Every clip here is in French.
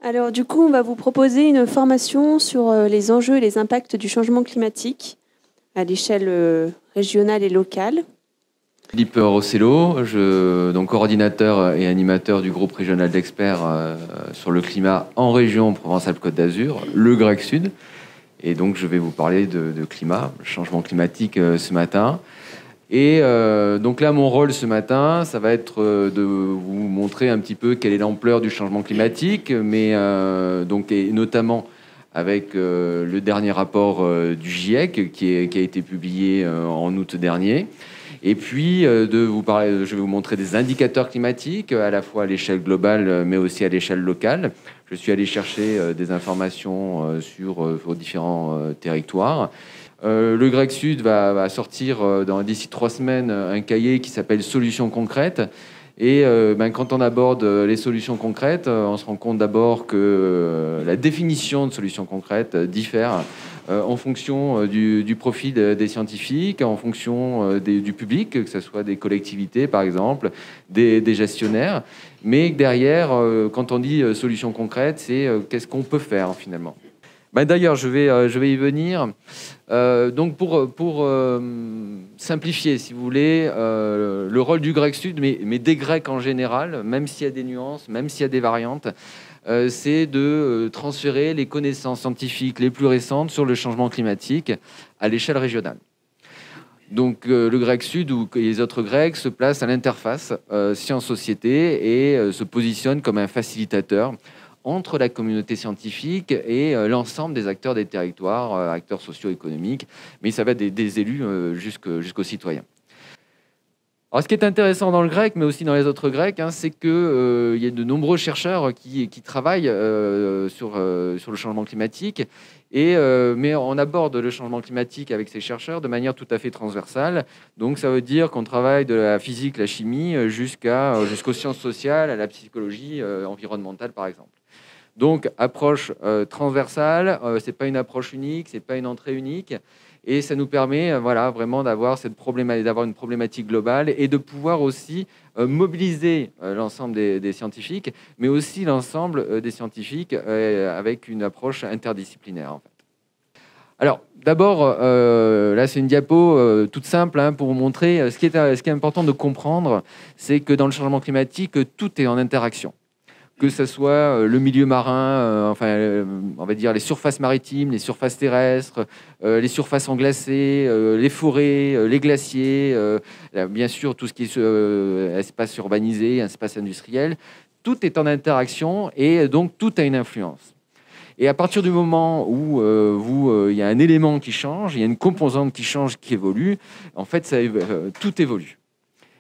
Alors du coup, on va vous proposer une formation sur les enjeux et les impacts du changement climatique à l'échelle régionale et locale. Philippe Rossello, donc coordinateur et animateur du groupe régional d'experts sur le climat en région Provence-Alpes-Côte d'Azur, le GREC Sud. Et donc je vais vous parler de climat, changement climatique ce matin. Et donc là, mon rôle ce matin, ça va être de vous montrer un petit peu quelle est l'ampleur du changement climatique, mais donc, et notamment avec le dernier rapport du GIEC qui a été publié en août dernier. Et puis, je vais vous montrer des indicateurs climatiques, à la fois à l'échelle globale, mais aussi à l'échelle locale. Je suis allé chercher des informations sur vos différents territoires. Le GREC Sud va sortir d'ici 3 semaines un cahier qui s'appelle Solutions concrètes. Et quand on aborde les solutions concrètes, on se rend compte d'abord que la définition de solutions concrètes diffère en fonction du profil des scientifiques, en fonction du public, que ce soit des collectivités par exemple, des gestionnaires. Mais derrière, quand on dit solutions concrètes, c'est qu'est-ce qu'on peut faire finalement. D'ailleurs, je vais y venir. Donc pour simplifier, si vous voulez, le rôle du GREC Sud, mais des Grecs en général, même s'il y a des nuances, même s'il y a des variantes, c'est de transférer les connaissances scientifiques les plus récentes sur le changement climatique à l'échelle régionale. Donc le GREC Sud ou les autres Grecs se placent à l'interface science-société et se positionnent comme un facilitateur entre la communauté scientifique et l'ensemble des acteurs des territoires, acteurs socio-économiques, mais ça va des élus jusqu'aux citoyens. Alors, ce qui est intéressant dans le grec, mais aussi dans les autres grecs, c'est qu'il y a de nombreux chercheurs qui travaillent sur le changement climatique, mais on aborde le changement climatique avec ces chercheurs de manière tout à fait transversale. Donc ça veut dire qu'on travaille de la physique, la chimie, jusqu'aux sciences sociales, à la psychologie environnementale, par exemple. Donc, approche transversale, ce n'est pas une approche unique, ce n'est pas une entrée unique. Et ça nous permet vraiment d'avoir une problématique globale et de pouvoir aussi mobiliser l'ensemble des scientifiques, mais aussi l'ensemble des scientifiques avec une approche interdisciplinaire, en fait. Alors, d'abord, là, c'est une diapo toute simple pour vous montrer ce qui est important de comprendre, c'est que dans le changement climatique, tout est en interaction. Que ce soit le milieu marin, on va dire les surfaces maritimes, les surfaces terrestres, les surfaces englacées, les forêts, les glaciers, bien sûr tout ce qui est espace urbanisé, espace industriel, tout est en interaction et donc tout a une influence. Et à partir du moment où il y a un élément qui change, il y a une composante qui change, qui évolue, en fait, tout évolue.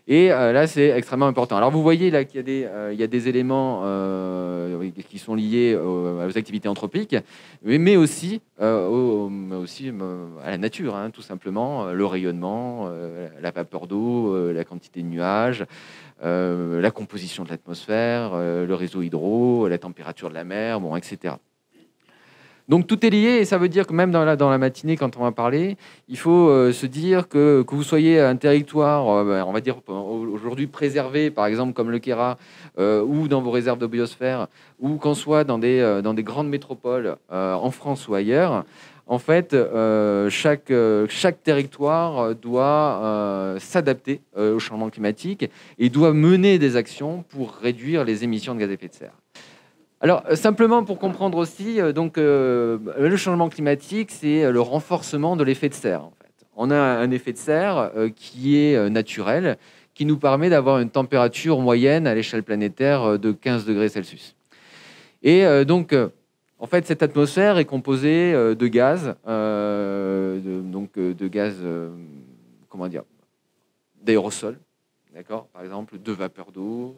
Et là, c'est extrêmement important. Alors, vous voyez là qu'il y a des éléments qui sont liés aux activités anthropiques, mais aussi à la nature, tout simplement, le rayonnement, la vapeur d'eau, la quantité de nuages, la composition de l'atmosphère, le réseau hydro, la température de la mer, etc. Donc tout est lié et ça veut dire que même dans la matinée, quand on va parler, il faut se dire que vous soyez un territoire, on va dire aujourd'hui préservé, par exemple comme le Kéra, ou dans vos réserves de biosphère, ou qu'on soit dans des grandes métropoles en France ou ailleurs. En fait, chaque territoire doit s'adapter au changement climatique et doit mener des actions pour réduire les émissions de gaz à effet de serre. Alors, simplement pour comprendre aussi, le changement climatique, c'est le renforcement de l'effet de serre. En fait. On a un effet de serre qui est naturel, qui nous permet d'avoir une température moyenne à l'échelle planétaire de 15 degrés Celsius. Et en fait, cette atmosphère est composée de gaz, d'aérosols. D'accord, par exemple, de vapeur d'eau,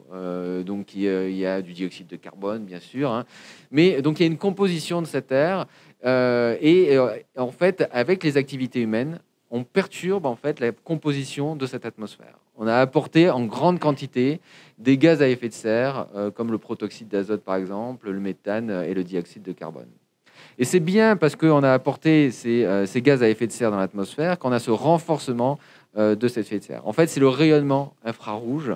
donc il y a du dioxyde de carbone, bien sûr, mais donc il y a une composition de cette air, en fait, avec les activités humaines, on perturbe en fait la composition de cette atmosphère. On a apporté en grande quantité des gaz à effet de serre, comme le protoxyde d'azote par exemple, le méthane et le dioxyde de carbone. Et c'est bien parce qu'on a apporté ces gaz à effet de serre dans l'atmosphère qu'on a ce renforcement de cet effet de serre. En fait, c'est le rayonnement infrarouge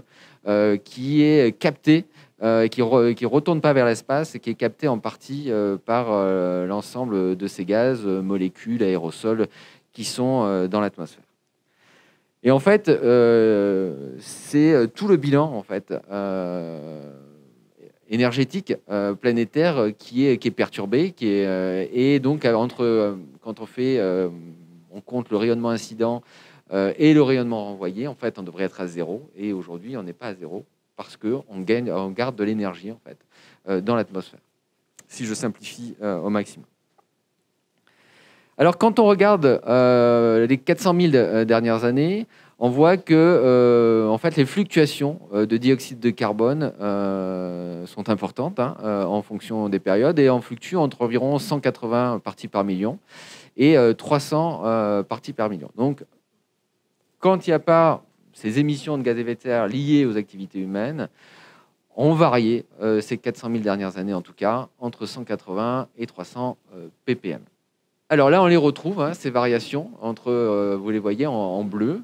qui est capté qui ne retourne pas vers l'espace et qui est capté en partie par l'ensemble de ces gaz, molécules, aérosols qui sont dans l'atmosphère. Et en fait, c'est tout le bilan en fait, énergétique planétaire qui est perturbé, et donc quand on compte le rayonnement incident et le rayonnement renvoyé, en fait, on devrait être à zéro. Et aujourd'hui, on n'est pas à zéro parce on garde de l'énergie en fait dans l'atmosphère. Si je simplifie au maximum. Alors, quand on regarde les 400 000 dernières années, on voit que en fait, les fluctuations de dioxyde de carbone sont importantes en fonction des périodes, et on fluctue entre environ 180 parties par million et 300 parties par million. Donc, quand il n'y a pas ces émissions de gaz à effet de serre liées aux activités humaines, on variait ces 400 000 dernières années, en tout cas, entre 180 et 300 ppm. Alors là, on les retrouve, ces variations, vous les voyez en bleu.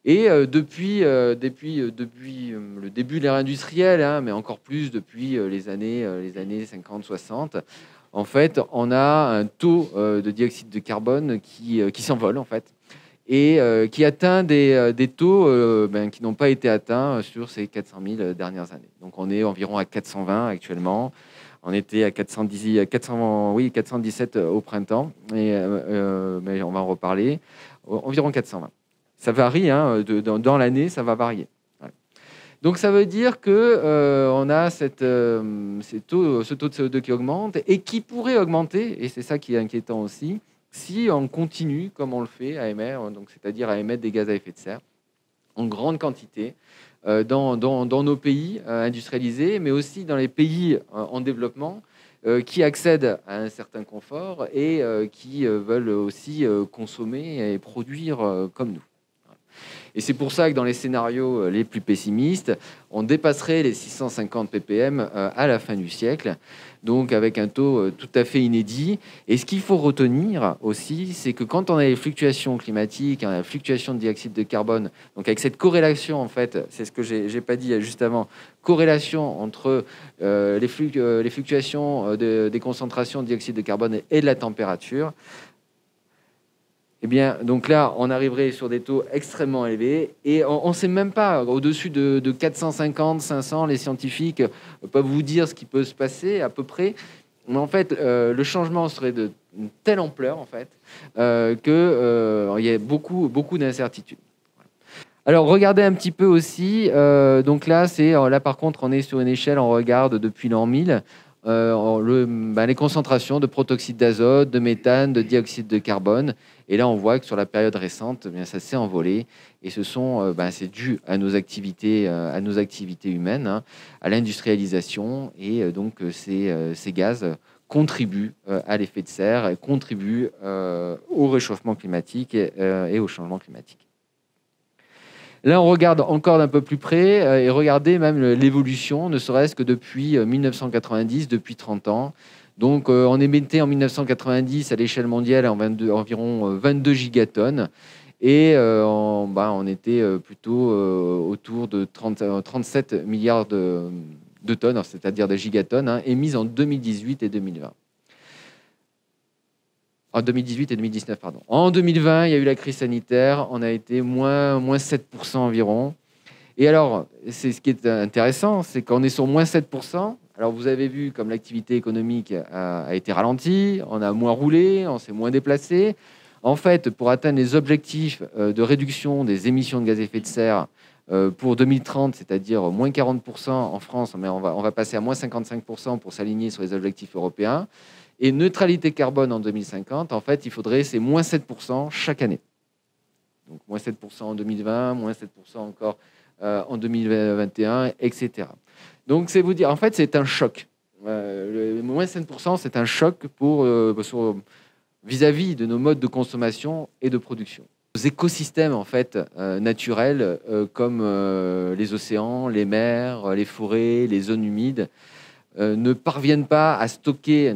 Et depuis le début de l'ère industrielle, mais encore plus depuis les années 50-60, en fait, on a un taux de dioxyde de carbone qui s'envole, en fait, et qui atteint des taux qui n'ont pas été atteints sur ces 400 000 dernières années. Donc on est environ à 420 actuellement. On était à 417 au printemps, mais on va en reparler. Environ 420. Ça varie, dans l'année, ça va varier. Voilà. Donc ça veut dire que on a ce taux de CO2 qui augmente et qui pourrait augmenter, et c'est ça qui est inquiétant aussi, si on continue comme on le fait à émettre, donc c'est-à-dire à émettre des gaz à effet de serre en grande quantité dans nos pays industrialisés, mais aussi dans les pays en développement qui accèdent à un certain confort et qui veulent aussi consommer et produire comme nous. Et c'est pour ça que dans les scénarios les plus pessimistes, on dépasserait les 650 ppm à la fin du siècle, donc avec un taux tout à fait inédit. Et ce qu'il faut retenir aussi, c'est que quand on a les fluctuations climatiques, la fluctuation de dioxyde de carbone, donc avec cette corrélation, en fait, c'est ce que j'ai pas dit juste avant, corrélation entre les fluctuations des concentrations de dioxyde de carbone et de la température, eh bien, donc là, on arriverait sur des taux extrêmement élevés, et on ne sait même pas, au-dessus de 450, 500, les scientifiques peuvent vous dire ce qui peut se passer à peu près, mais en fait, le changement serait d'une telle ampleur, en fait, qu'il y a beaucoup d'incertitudes. Alors, regardez un petit peu aussi, donc là, par contre, on est sur une échelle, on regarde depuis l'an 1000, les concentrations de protoxyde d'azote, de méthane, de dioxyde de carbone. Et là, on voit que sur la période récente, ça s'est envolé. Et c'est dû à nos activités humaines, à l'industrialisation. Et donc, ces gaz contribuent à l'effet de serre, contribuent au réchauffement climatique et au changement climatique. Là, on regarde encore d'un peu plus près et regardez même l'évolution, ne serait-ce que depuis 1990, depuis 30 ans. Donc, on émettait en 1990 à l'échelle mondiale environ 22 gigatonnes, et on était plutôt autour de 37 milliards de tonnes, c'est-à-dire des gigatonnes, émises en 2018 et 2020. En 2018 et 2019, pardon. En 2020, il y a eu la crise sanitaire, on a été moins 7% environ. Et alors, c'est ce qui est intéressant, c'est qu'on est sur moins 7%. Alors, vous avez vu comme l'activité économique a été ralentie, on a moins roulé, on s'est moins déplacé. En fait, pour atteindre les objectifs de réduction des émissions de gaz à effet de serre pour 2030, c'est-à-dire moins 40% en France, mais on va passer à moins 55% pour s'aligner sur les objectifs européens. Et neutralité carbone en 2050, en fait, il faudrait c'est moins 7% chaque année. Donc, moins 7% en 2020, moins 7% encore en 2021, etc. Donc, c'est vous dire, en fait, c'est un choc. Le moins 7%, c'est un choc vis-à-vis de nos modes de consommation et de production. Nos écosystèmes, en fait, naturels, comme les océans, les mers, les forêts, les zones humides, ne parviennent pas à stocker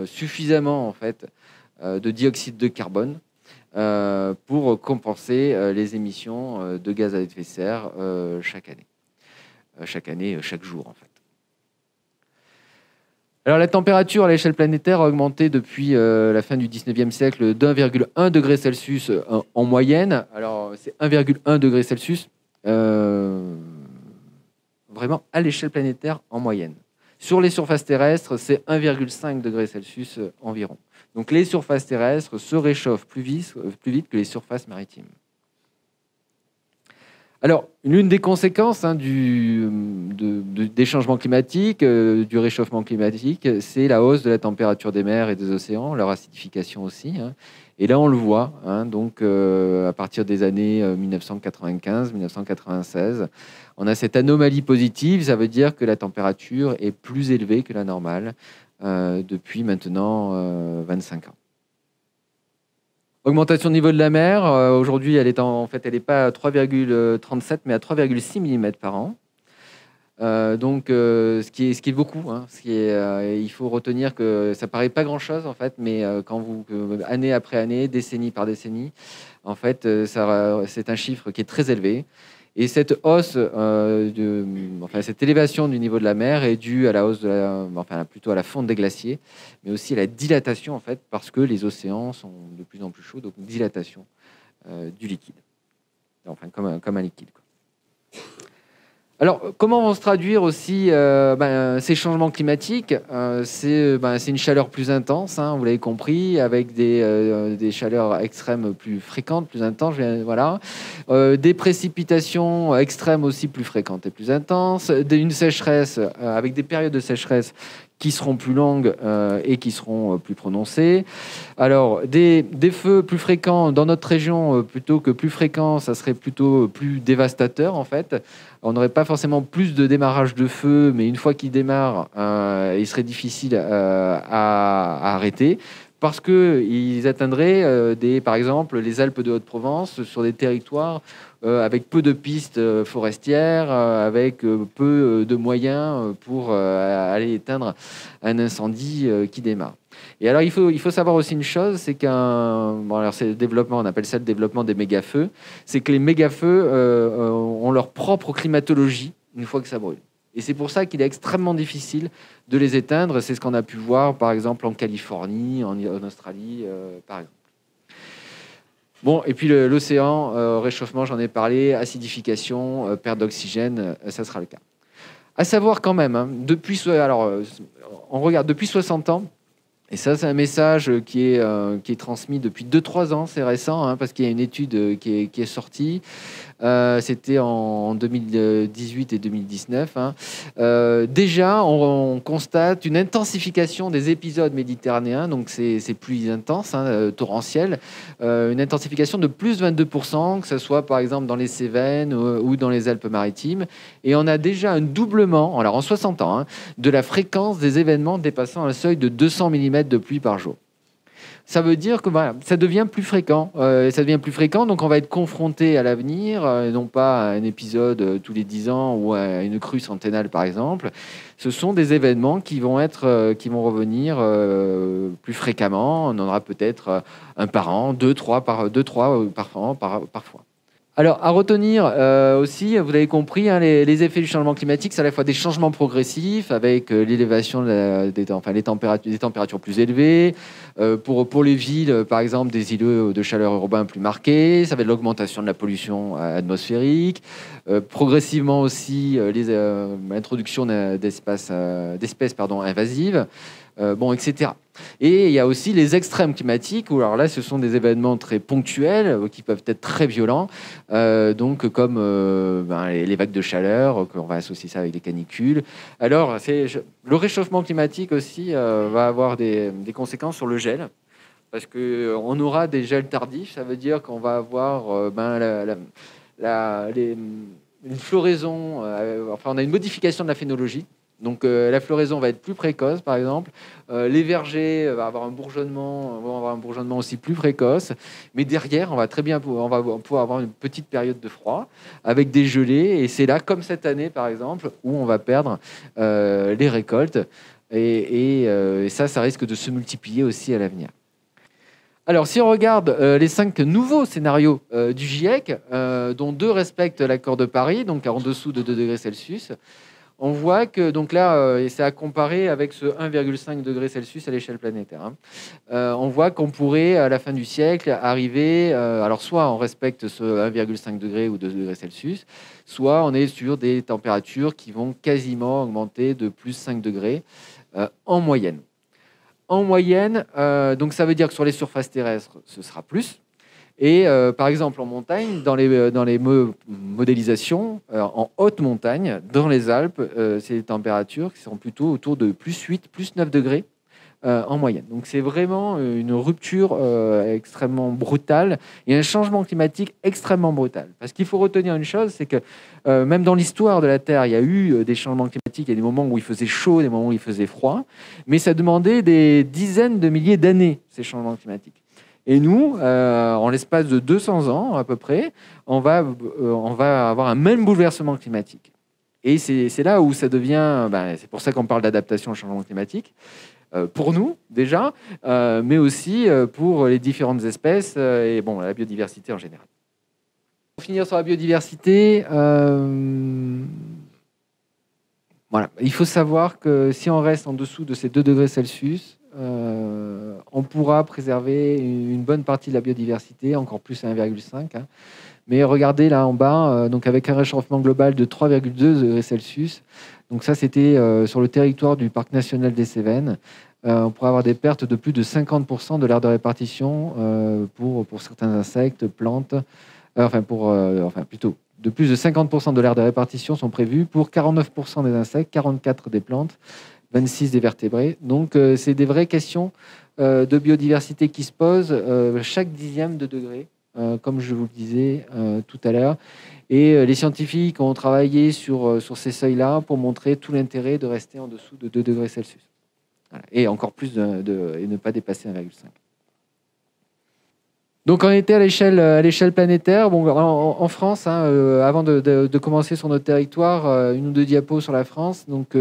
suffisamment, en fait, de dioxyde de carbone pour compenser les émissions de gaz à effet de serre chaque année. chaque année, chaque jour en fait. Alors la température à l'échelle planétaire a augmenté depuis la fin du 19e siècle d'1,1 degré Celsius en moyenne. Alors c'est 1,1 degré Celsius vraiment à l'échelle planétaire en moyenne. Sur les surfaces terrestres, c'est 1,5 degré Celsius environ. Donc les surfaces terrestres se réchauffent plus vite que les surfaces maritimes. Alors, l'une des conséquences des changements climatiques, du réchauffement climatique, c'est la hausse de la température des mers et des océans, leur acidification aussi. Et là, on le voit, donc à partir des années 1995-1996, on a cette anomalie positive, ça veut dire que la température est plus élevée que la normale depuis maintenant 25 ans. Augmentation du niveau de la mer, aujourd'hui elle n'est pas à 3,37 mais à 3,6 mm par an. Donc ce qui est beaucoup, il faut retenir que ça paraît pas grand chose en fait, mais année après année, décennie par décennie, en fait c'est un chiffre qui est très élevé. Et cette hausse, cette élévation du niveau de la mer est due à la hausse plutôt à la fonte des glaciers, mais aussi à la dilatation en fait, parce que les océans sont de plus en plus chauds, donc dilatation du liquide, comme un liquide, quoi. Alors, comment vont se traduire aussi ces changements climatiques? C'est une chaleur plus intense, vous l'avez compris, avec des chaleurs extrêmes plus fréquentes, plus intenses. Voilà. Des précipitations extrêmes aussi plus fréquentes et plus intenses. Une sécheresse, avec des périodes de sécheresse qui seront plus longues et qui seront plus prononcées. Alors, des feux plus fréquents dans notre région, plutôt que plus fréquents, ça serait plutôt plus dévastateur, en fait. On n'aurait pas forcément plus de démarrage de feu, mais une fois qu'il démarre, il serait difficile à arrêter, parce qu'ils atteindraient, par exemple, les Alpes de Haute-Provence, sur des territoires avec peu de pistes forestières, avec peu de moyens pour aller éteindre un incendie qui démarre. Et alors, il faut savoir aussi une chose, c'est c'est le développement, on appelle ça le développement des méga-feux, c'est que les méga-feux ont leur propre climatologie une fois que ça brûle. Et c'est pour ça qu'il est extrêmement difficile de les éteindre. C'est ce qu'on a pu voir, par exemple, en Californie, en Australie, par exemple. Bon, et puis l'océan, réchauffement, j'en ai parlé, acidification, perte d'oxygène, ça sera le cas. À savoir quand même, depuis 60 ans, et ça, c'est un message qui est transmis depuis 2-3 ans, c'est récent, parce qu'il y a une étude qui est sortie. C'était en 2018 et 2019. Déjà, on constate une intensification des épisodes méditerranéens, donc c'est pluies intenses, torrentielles, une intensification de plus de 22%, que ce soit par exemple dans les Cévennes ou dans les Alpes-Maritimes. Et on a déjà un doublement, alors en 60 ans, de la fréquence des événements dépassant un seuil de 200 mm de pluie par jour. Ça veut dire que ça devient plus fréquent. Donc on va être confronté à l'avenir, non pas à un épisode tous les 10 ans ou à une crue centennale, par exemple. Ce sont des événements qui vont revenir plus fréquemment. On en aura peut-être un par an, deux, trois par an, parfois. Alors, à retenir aussi, vous l'avez compris, les effets du changement climatique, c'est à la fois des changements progressifs avec l'élévation des températures plus élevées, pour les villes, par exemple, des îlots de chaleur urbains plus marqués, ça va être l'augmentation de la pollution atmosphérique, progressivement aussi l'introduction d'espèces invasives, etc. Et il y a aussi les extrêmes climatiques, où alors là, ce sont des événements très ponctuels qui peuvent être très violents, comme les vagues de chaleur, qu'on va associer ça avec les canicules. Alors, le réchauffement climatique aussi va avoir des conséquences sur le gel, parce qu'on aura des gels tardifs, ça veut dire qu'on va avoir une floraison, on a une modification de la phénologie. Donc la floraison va être plus précoce, par exemple. Les vergers vont avoir un bourgeonnement aussi plus précoce. Mais derrière, on va pouvoir avoir une petite période de froid avec des gelées. Et c'est là, comme cette année, par exemple, où on va perdre les récoltes. Et ça risque de se multiplier aussi à l'avenir. Alors, si on regarde les 5 nouveaux scénarios du GIEC, dont 2 respectent l'accord de Paris, donc en dessous de 2 degrés Celsius, on voit que, donc là, et c'est à comparer avec ce 1,5 degré Celsius à l'échelle planétaire, hein, on voit qu'on pourrait, à la fin du siècle, arriver, alors soit on respecte ce 1,5 degré ou 2 degrés Celsius, soit on est sur des températures qui vont quasiment augmenter de plus 5 degrés en moyenne. En moyenne, donc ça veut dire que sur les surfaces terrestres, ce sera plus. Et par exemple, en montagne, dans les modélisations, en haute montagne, dans les Alpes, c'est des températures qui sont plutôt autour de plus 8, plus 9 degrés en moyenne. Donc c'est vraiment une rupture extrêmement brutale et un changement climatique extrêmement brutal. Parce qu'il faut retenir une chose, c'est que même dans l'histoire de la Terre, il y a eu des changements climatiques, il y a des moments où il faisait chaud, des moments où il faisait froid, mais ça demandait des dizaines de milliers d'années, ces changements climatiques. Et nous, en l'espace de 200 ans à peu près, on va avoir un même bouleversement climatique. Et c'est là où ça devient, c'est pour ça qu'on parle d'adaptation au changement climatique, pour nous déjà, mais aussi pour les différentes espèces et bon, la biodiversité en général. Pour finir sur la biodiversité, voilà, il faut savoir que si on reste en dessous de ces 2 degrés Celsius, on pourra préserver une bonne partie de la biodiversité, encore plus à 1,5. Hein. Mais regardez là en bas, donc avec un réchauffement global de 3,2 degrés Celsius. Donc ça, c'était sur le territoire du parc national des Cévennes. On pourrait avoir des pertes de plus de 50% de l'aire de répartition pour certains insectes, plantes. Plutôt de plus de 50% de l'aire de répartition sont prévus pour 49% des insectes, 44% des plantes, 26% des vertébrés. Donc c'est des vraies questions de biodiversité qui se posent chaque dixième de degré. Comme je vous le disais tout à l'heure. Et les scientifiques ont travaillé sur ces seuils-là pour montrer tout l'intérêt de rester en dessous de 2 degrés Celsius. Voilà. Et encore plus et ne pas dépasser 1,5. Donc on était à l'échelle planétaire. Bon, en France, hein, avant de commencer sur notre territoire, une ou deux diapos sur la France. Donc,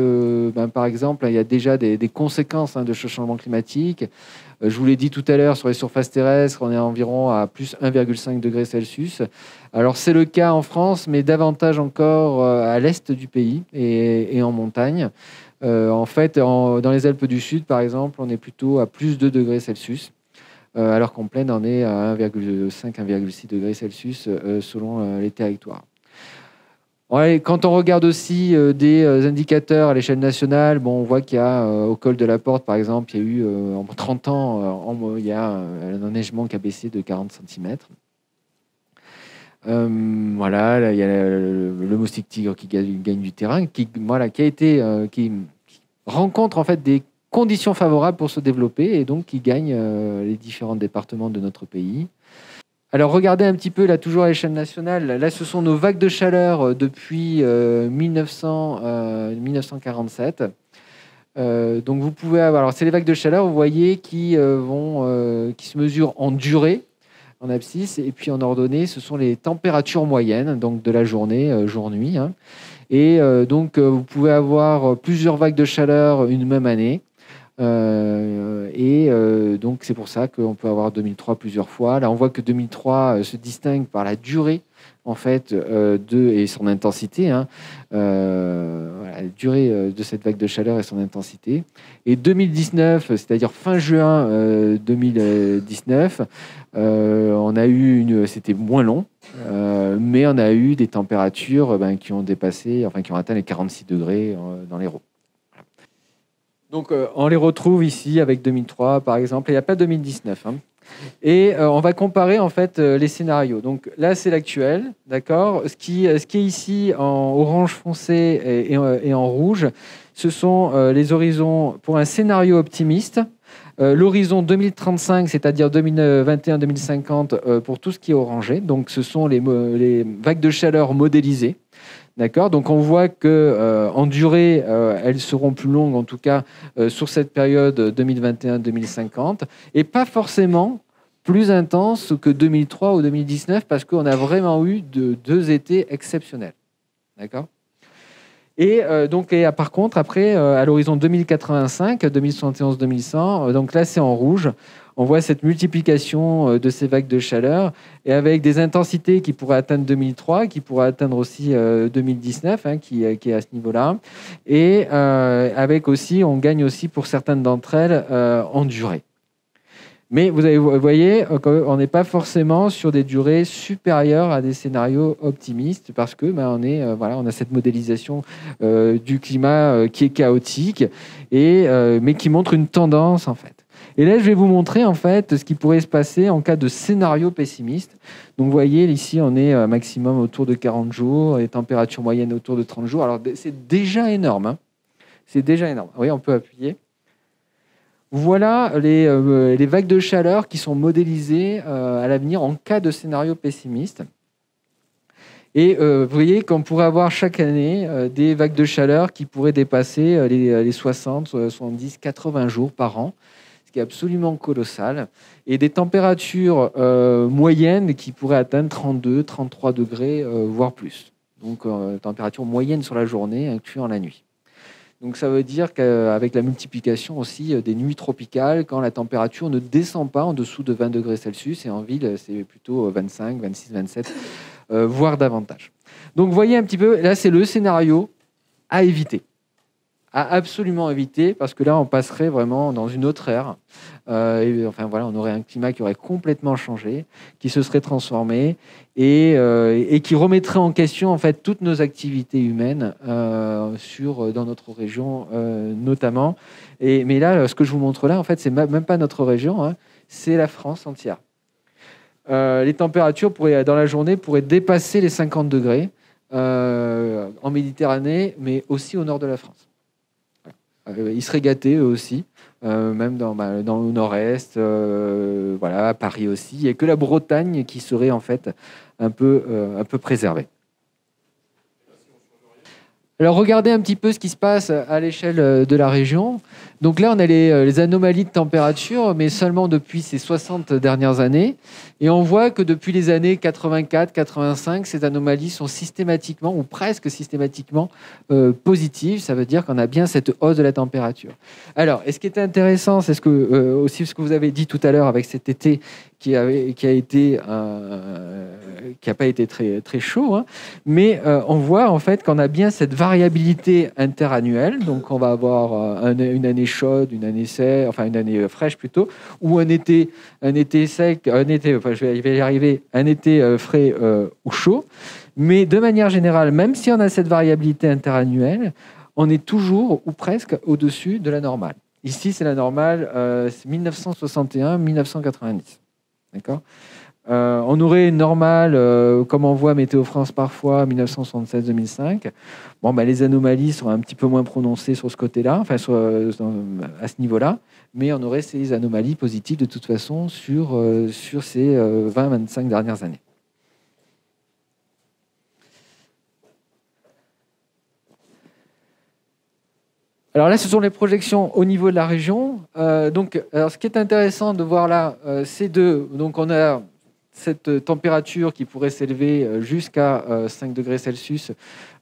par exemple, il y a déjà des conséquences de ce changement climatique. Je vous l'ai dit tout à l'heure, sur les surfaces terrestres, on est environ à plus 1,5 degré Celsius. Alors c'est le cas en France, mais davantage encore à l'est du pays et en montagne. En fait, dans les Alpes du Sud, par exemple, on est plutôt à plus 2 degrés Celsius. Alors qu'en plaine, on est à 1,5-1,6 degrés Celsius selon les territoires. Ouais, quand on regarde aussi des indicateurs à l'échelle nationale, bon, on voit qu'il y a au col de la Porte, par exemple, il y a eu en 30 ans, il y a un enneigement qui a baissé de 40 cm. Voilà, là, il y a le moustique tigre qui gagne du terrain, qui rencontre en fait des conditions favorables pour se développer et donc qui gagne les différents départements de notre pays. Alors regardez un petit peu là, toujours à l'échelle nationale, là ce sont nos vagues de chaleur depuis 1947. Donc vous pouvez avoir, alors c'est les vagues de chaleur, vous voyez, qui se mesurent en durée, en abscisse, et puis en ordonnée, ce sont les températures moyennes, donc de la journée, jour-nuit. Hein. Et donc vous pouvez avoir plusieurs vagues de chaleur une même année. Donc c'est pour ça qu'on peut avoir 2003 plusieurs fois. Là, on voit que 2003 se distingue par la durée en fait et son intensité. Hein. La durée de cette vague de chaleur et son intensité. Et 2019, c'est-à-dire fin juin 2019, on a eu c'était moins long, mais on a eu des températures qui ont dépassé, qui ont atteint les 46 degrés dans l'Hérault. Donc, on les retrouve ici avec 2003, par exemple. Il n'y a pas 2019. Hein. Et on va comparer, en fait, les scénarios. Donc, là, c'est l'actuel, d'accord ? Ce qui est ici en orange foncé et en rouge, ce sont les horizons pour un scénario optimiste. L'horizon 2035, c'est-à-dire 2021-2050, pour tout ce qui est orangé. Donc, ce sont les vagues de chaleur modélisées. D'accord, donc on voit que en durée, elles seront plus longues, en tout cas sur cette période 2021-2050, et pas forcément plus intenses que 2003 ou 2019, parce qu'on a vraiment eu deux étés exceptionnels. D'accord. Et par contre, après, à l'horizon 2085, 2071-2100, donc là c'est en rouge, on voit cette multiplication de ces vagues de chaleur et avec des intensités qui pourraient atteindre 2003, qui pourraient atteindre aussi 2019, hein, qui est à ce niveau-là. Et avec aussi, on gagne aussi pour certaines d'entre elles en durée. Mais vous voyez qu'on n'est pas forcément sur des durées supérieures à des scénarios optimistes parce que on a cette modélisation du climat qui est chaotique mais qui montre une tendance en fait. Et là, je vais vous montrer en fait ce qui pourrait se passer en cas de scénario pessimiste. Donc, vous voyez, ici, on est maximum autour de 40 jours, les températures moyennes autour de 30 jours. Alors, c'est déjà énorme. Hein. C'est déjà énorme. Oui, on peut appuyer. Voilà les vagues de chaleur qui sont modélisées à l'avenir en cas de scénario pessimiste. Et vous voyez qu'on pourrait avoir chaque année des vagues de chaleur qui pourraient dépasser les 60, 70, 80 jours par an, ce qui est absolument colossal. Et des températures moyennes qui pourraient atteindre 32, 33 degrés, voire plus. Donc, température moyenne sur la journée, incluant la nuit. Donc ça veut dire qu'avec la multiplication aussi des nuits tropicales, quand la température ne descend pas en dessous de 20 degrés Celsius, et en ville, c'est plutôt 25, 26, 27, voire davantage. Donc vous voyez un petit peu, là c'est le scénario à éviter. À absolument éviter, parce que là on passerait vraiment dans une autre ère. On aurait un climat qui aurait complètement changé, qui se serait transformé et qui remettrait en question en fait toutes nos activités humaines dans notre région notamment. Mais là, ce que je vous montre là, en fait, c'est même pas notre région, hein, c'est la France entière. Les températures dans la journée pourraient dépasser les 50 degrés en Méditerranée, mais aussi au nord de la France. Ils seraient gâtés eux aussi, même dans le nord-est, à Paris aussi. Il n'y a que la Bretagne qui serait en fait un peu préservée. Alors regardez un petit peu ce qui se passe à l'échelle de la région. Donc là, on a les anomalies de température, mais seulement depuis ces 60 dernières années. Et on voit que depuis les années 84-85, ces anomalies sont systématiquement, ou presque systématiquement, positives. Ça veut dire qu'on a bien cette hausse de la température. Alors, et ce qui est intéressant, c'est aussi ce que vous avez dit tout à l'heure avec cet été qui n'a pas été très, très chaud, hein. Mais on voit en fait qu'on a bien cette variabilité interannuelle. Donc, on va avoir une année chaude, une année sèche, enfin une année fraîche plutôt, ou un été sec, un été frais ou chaud. Mais de manière générale, même si on a cette variabilité interannuelle, on est toujours ou presque au-dessus de la normale. Ici, c'est la normale 1961-1990. D'accord ? On aurait une normale, comme on voit Météo France parfois, 1976-2005. Les anomalies sont un petit peu moins prononcées sur ce côté-là, à ce niveau-là, mais on aurait ces anomalies positives de toute façon sur ces 20-25 dernières années. Alors là, ce sont les projections au niveau de la région. Ce qui est intéressant de voir là, donc on a cette température qui pourrait s'élever jusqu'à 5 degrés Celsius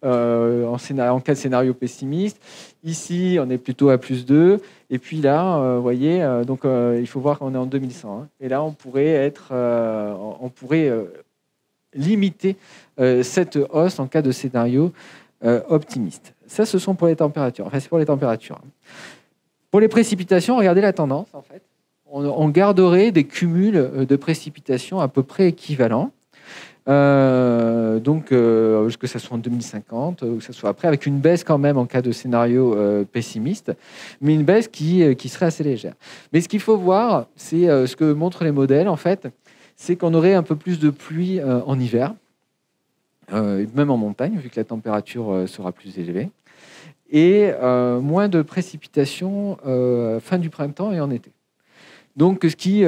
en cas de scénario pessimiste. Ici, on est plutôt à plus 2. Et puis là, vous voyez, il faut voir qu'on est en 2100. Hein. Et là, on pourrait limiter cette hausse en cas de scénario optimiste. Ça, ce sont pour les températures. Enfin, c'est pour les températures. Pour les précipitations, regardez la tendance, en fait. On garderait des cumuls de précipitations à peu près équivalents. Que ça soit en 2050, ou que ça soit après, avec une baisse quand même en cas de scénario pessimiste, mais une baisse qui serait assez légère. Mais ce qu'il faut voir, c'est ce que montrent les modèles, en fait, c'est qu'on aurait un peu plus de pluie en hiver, même en montagne, vu que la température sera plus élevée, et moins de précipitations fin du printemps et en été. Donc, ce qui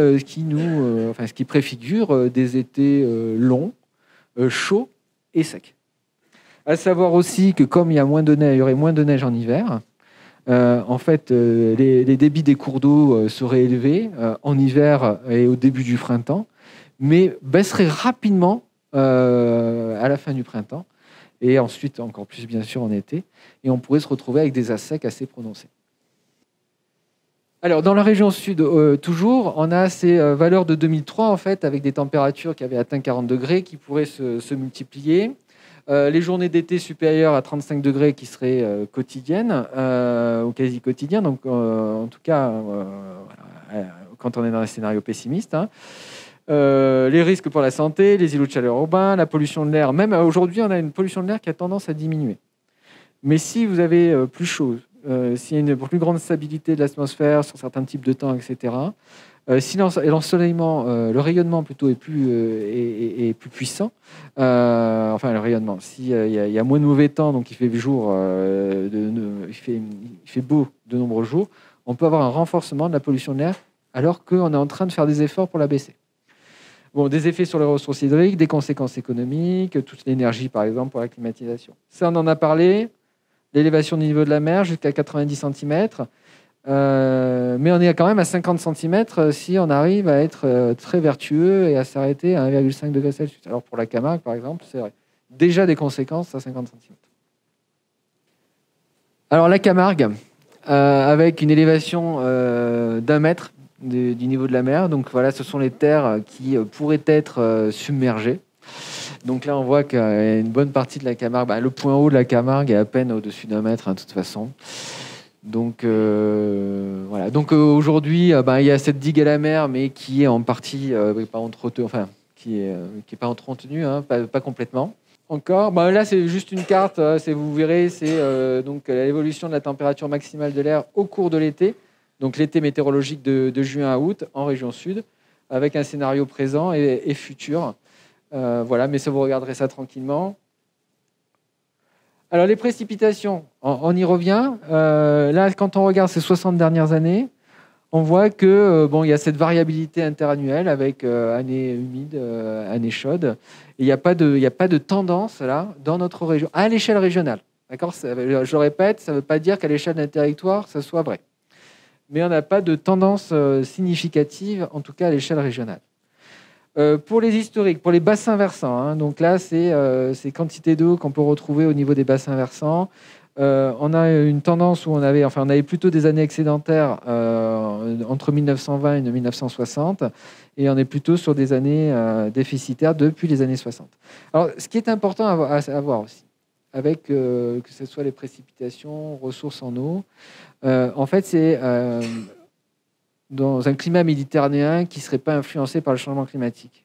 préfigure des étés longs, chauds et secs. À savoir aussi que comme il y aurait moins de neige en hiver, les débits des cours d'eau seraient élevés en hiver et au début du printemps, mais baisseraient rapidement à la fin du printemps et ensuite encore plus bien sûr en été, et on pourrait se retrouver avec des assecs assez prononcés. Alors, dans la région sud, toujours, on a ces valeurs de 2003, en fait, avec des températures qui avaient atteint 40 degrés, qui pourraient se multiplier. Les journées d'été supérieures à 35 degrés qui seraient quotidiennes, ou quasi quotidiennes, donc en tout cas, quand on est dans un scénario pessimiste. Hein. Les risques pour la santé, les îlots de chaleur urbains, la pollution de l'air. Même aujourd'hui, on a une pollution de l'air qui a tendance à diminuer. Mais si vous avez plus chaud, s'il y a une plus grande stabilité de l'atmosphère sur certains types de temps, etc., si l'ensoleillement, le rayonnement plutôt est plus puissant, enfin le rayonnement, s'il y a moins de mauvais temps, donc il fait jour, il fait beau de nombreux jours, on peut avoir un renforcement de la pollution de l'air alors qu'on est en train de faire des efforts pour la baisser. Bon, des effets sur les ressources hydriques, des conséquences économiques, toute l'énergie par exemple pour la climatisation. Ça, on en a parlé. L'élévation du niveau de la mer jusqu'à 90 cm. Mais on est quand même à 50 cm si on arrive à être très vertueux et à s'arrêter à 1,5 degré Celsius. Alors pour la Camargue, par exemple, c'est déjà des conséquences à 50 cm. Alors la Camargue, avec une élévation d'1 mètre du niveau de la mer. Donc voilà, ce sont les terres qui pourraient être submergées. Donc là, on voit qu'il y a une bonne partie de la Camargue. Le point haut de la Camargue est à peine au-dessus d'1 mètre, hein, de toute façon. Donc voilà. Donc aujourd'hui, il y a cette digue à la mer, mais qui est en partie pas entretenue, enfin qui est pas entretenue, hein, pas complètement. Encore. Là, c'est juste une carte. Vous verrez, c'est donc l'évolution de la température maximale de l'air au cours de l'été. Donc l'été météorologique de juin à août en région sud, avec un scénario présent et futur. Voilà, mais ça, vous regarderez ça tranquillement. Alors les précipitations, on y revient. Là, quand on regarde ces 60 dernières années, on voit que il y a cette variabilité interannuelle avec années humides, années chaudes. Il n'y a pas de tendance là dans notre région à l'échelle régionale. D'accord ? Je le répète, ça ne veut pas dire qu'à l'échelle d'un territoire, ça soit vrai. Mais on n'a pas de tendance significative, en tout cas à l'échelle régionale. Pour les historiques, pour les bassins versants, hein, donc là, c'est ces quantités d'eau qu'on peut retrouver au niveau des bassins versants. On a une tendance où on avait plutôt des années excédentaires entre 1920 et 1960, et on est plutôt sur des années déficitaires depuis les années 60. Alors, ce qui est important à voir aussi, avec que ce soit les précipitations, ressources en eau, en fait, c'est dans un climat méditerranéen qui ne serait pas influencé par le changement climatique.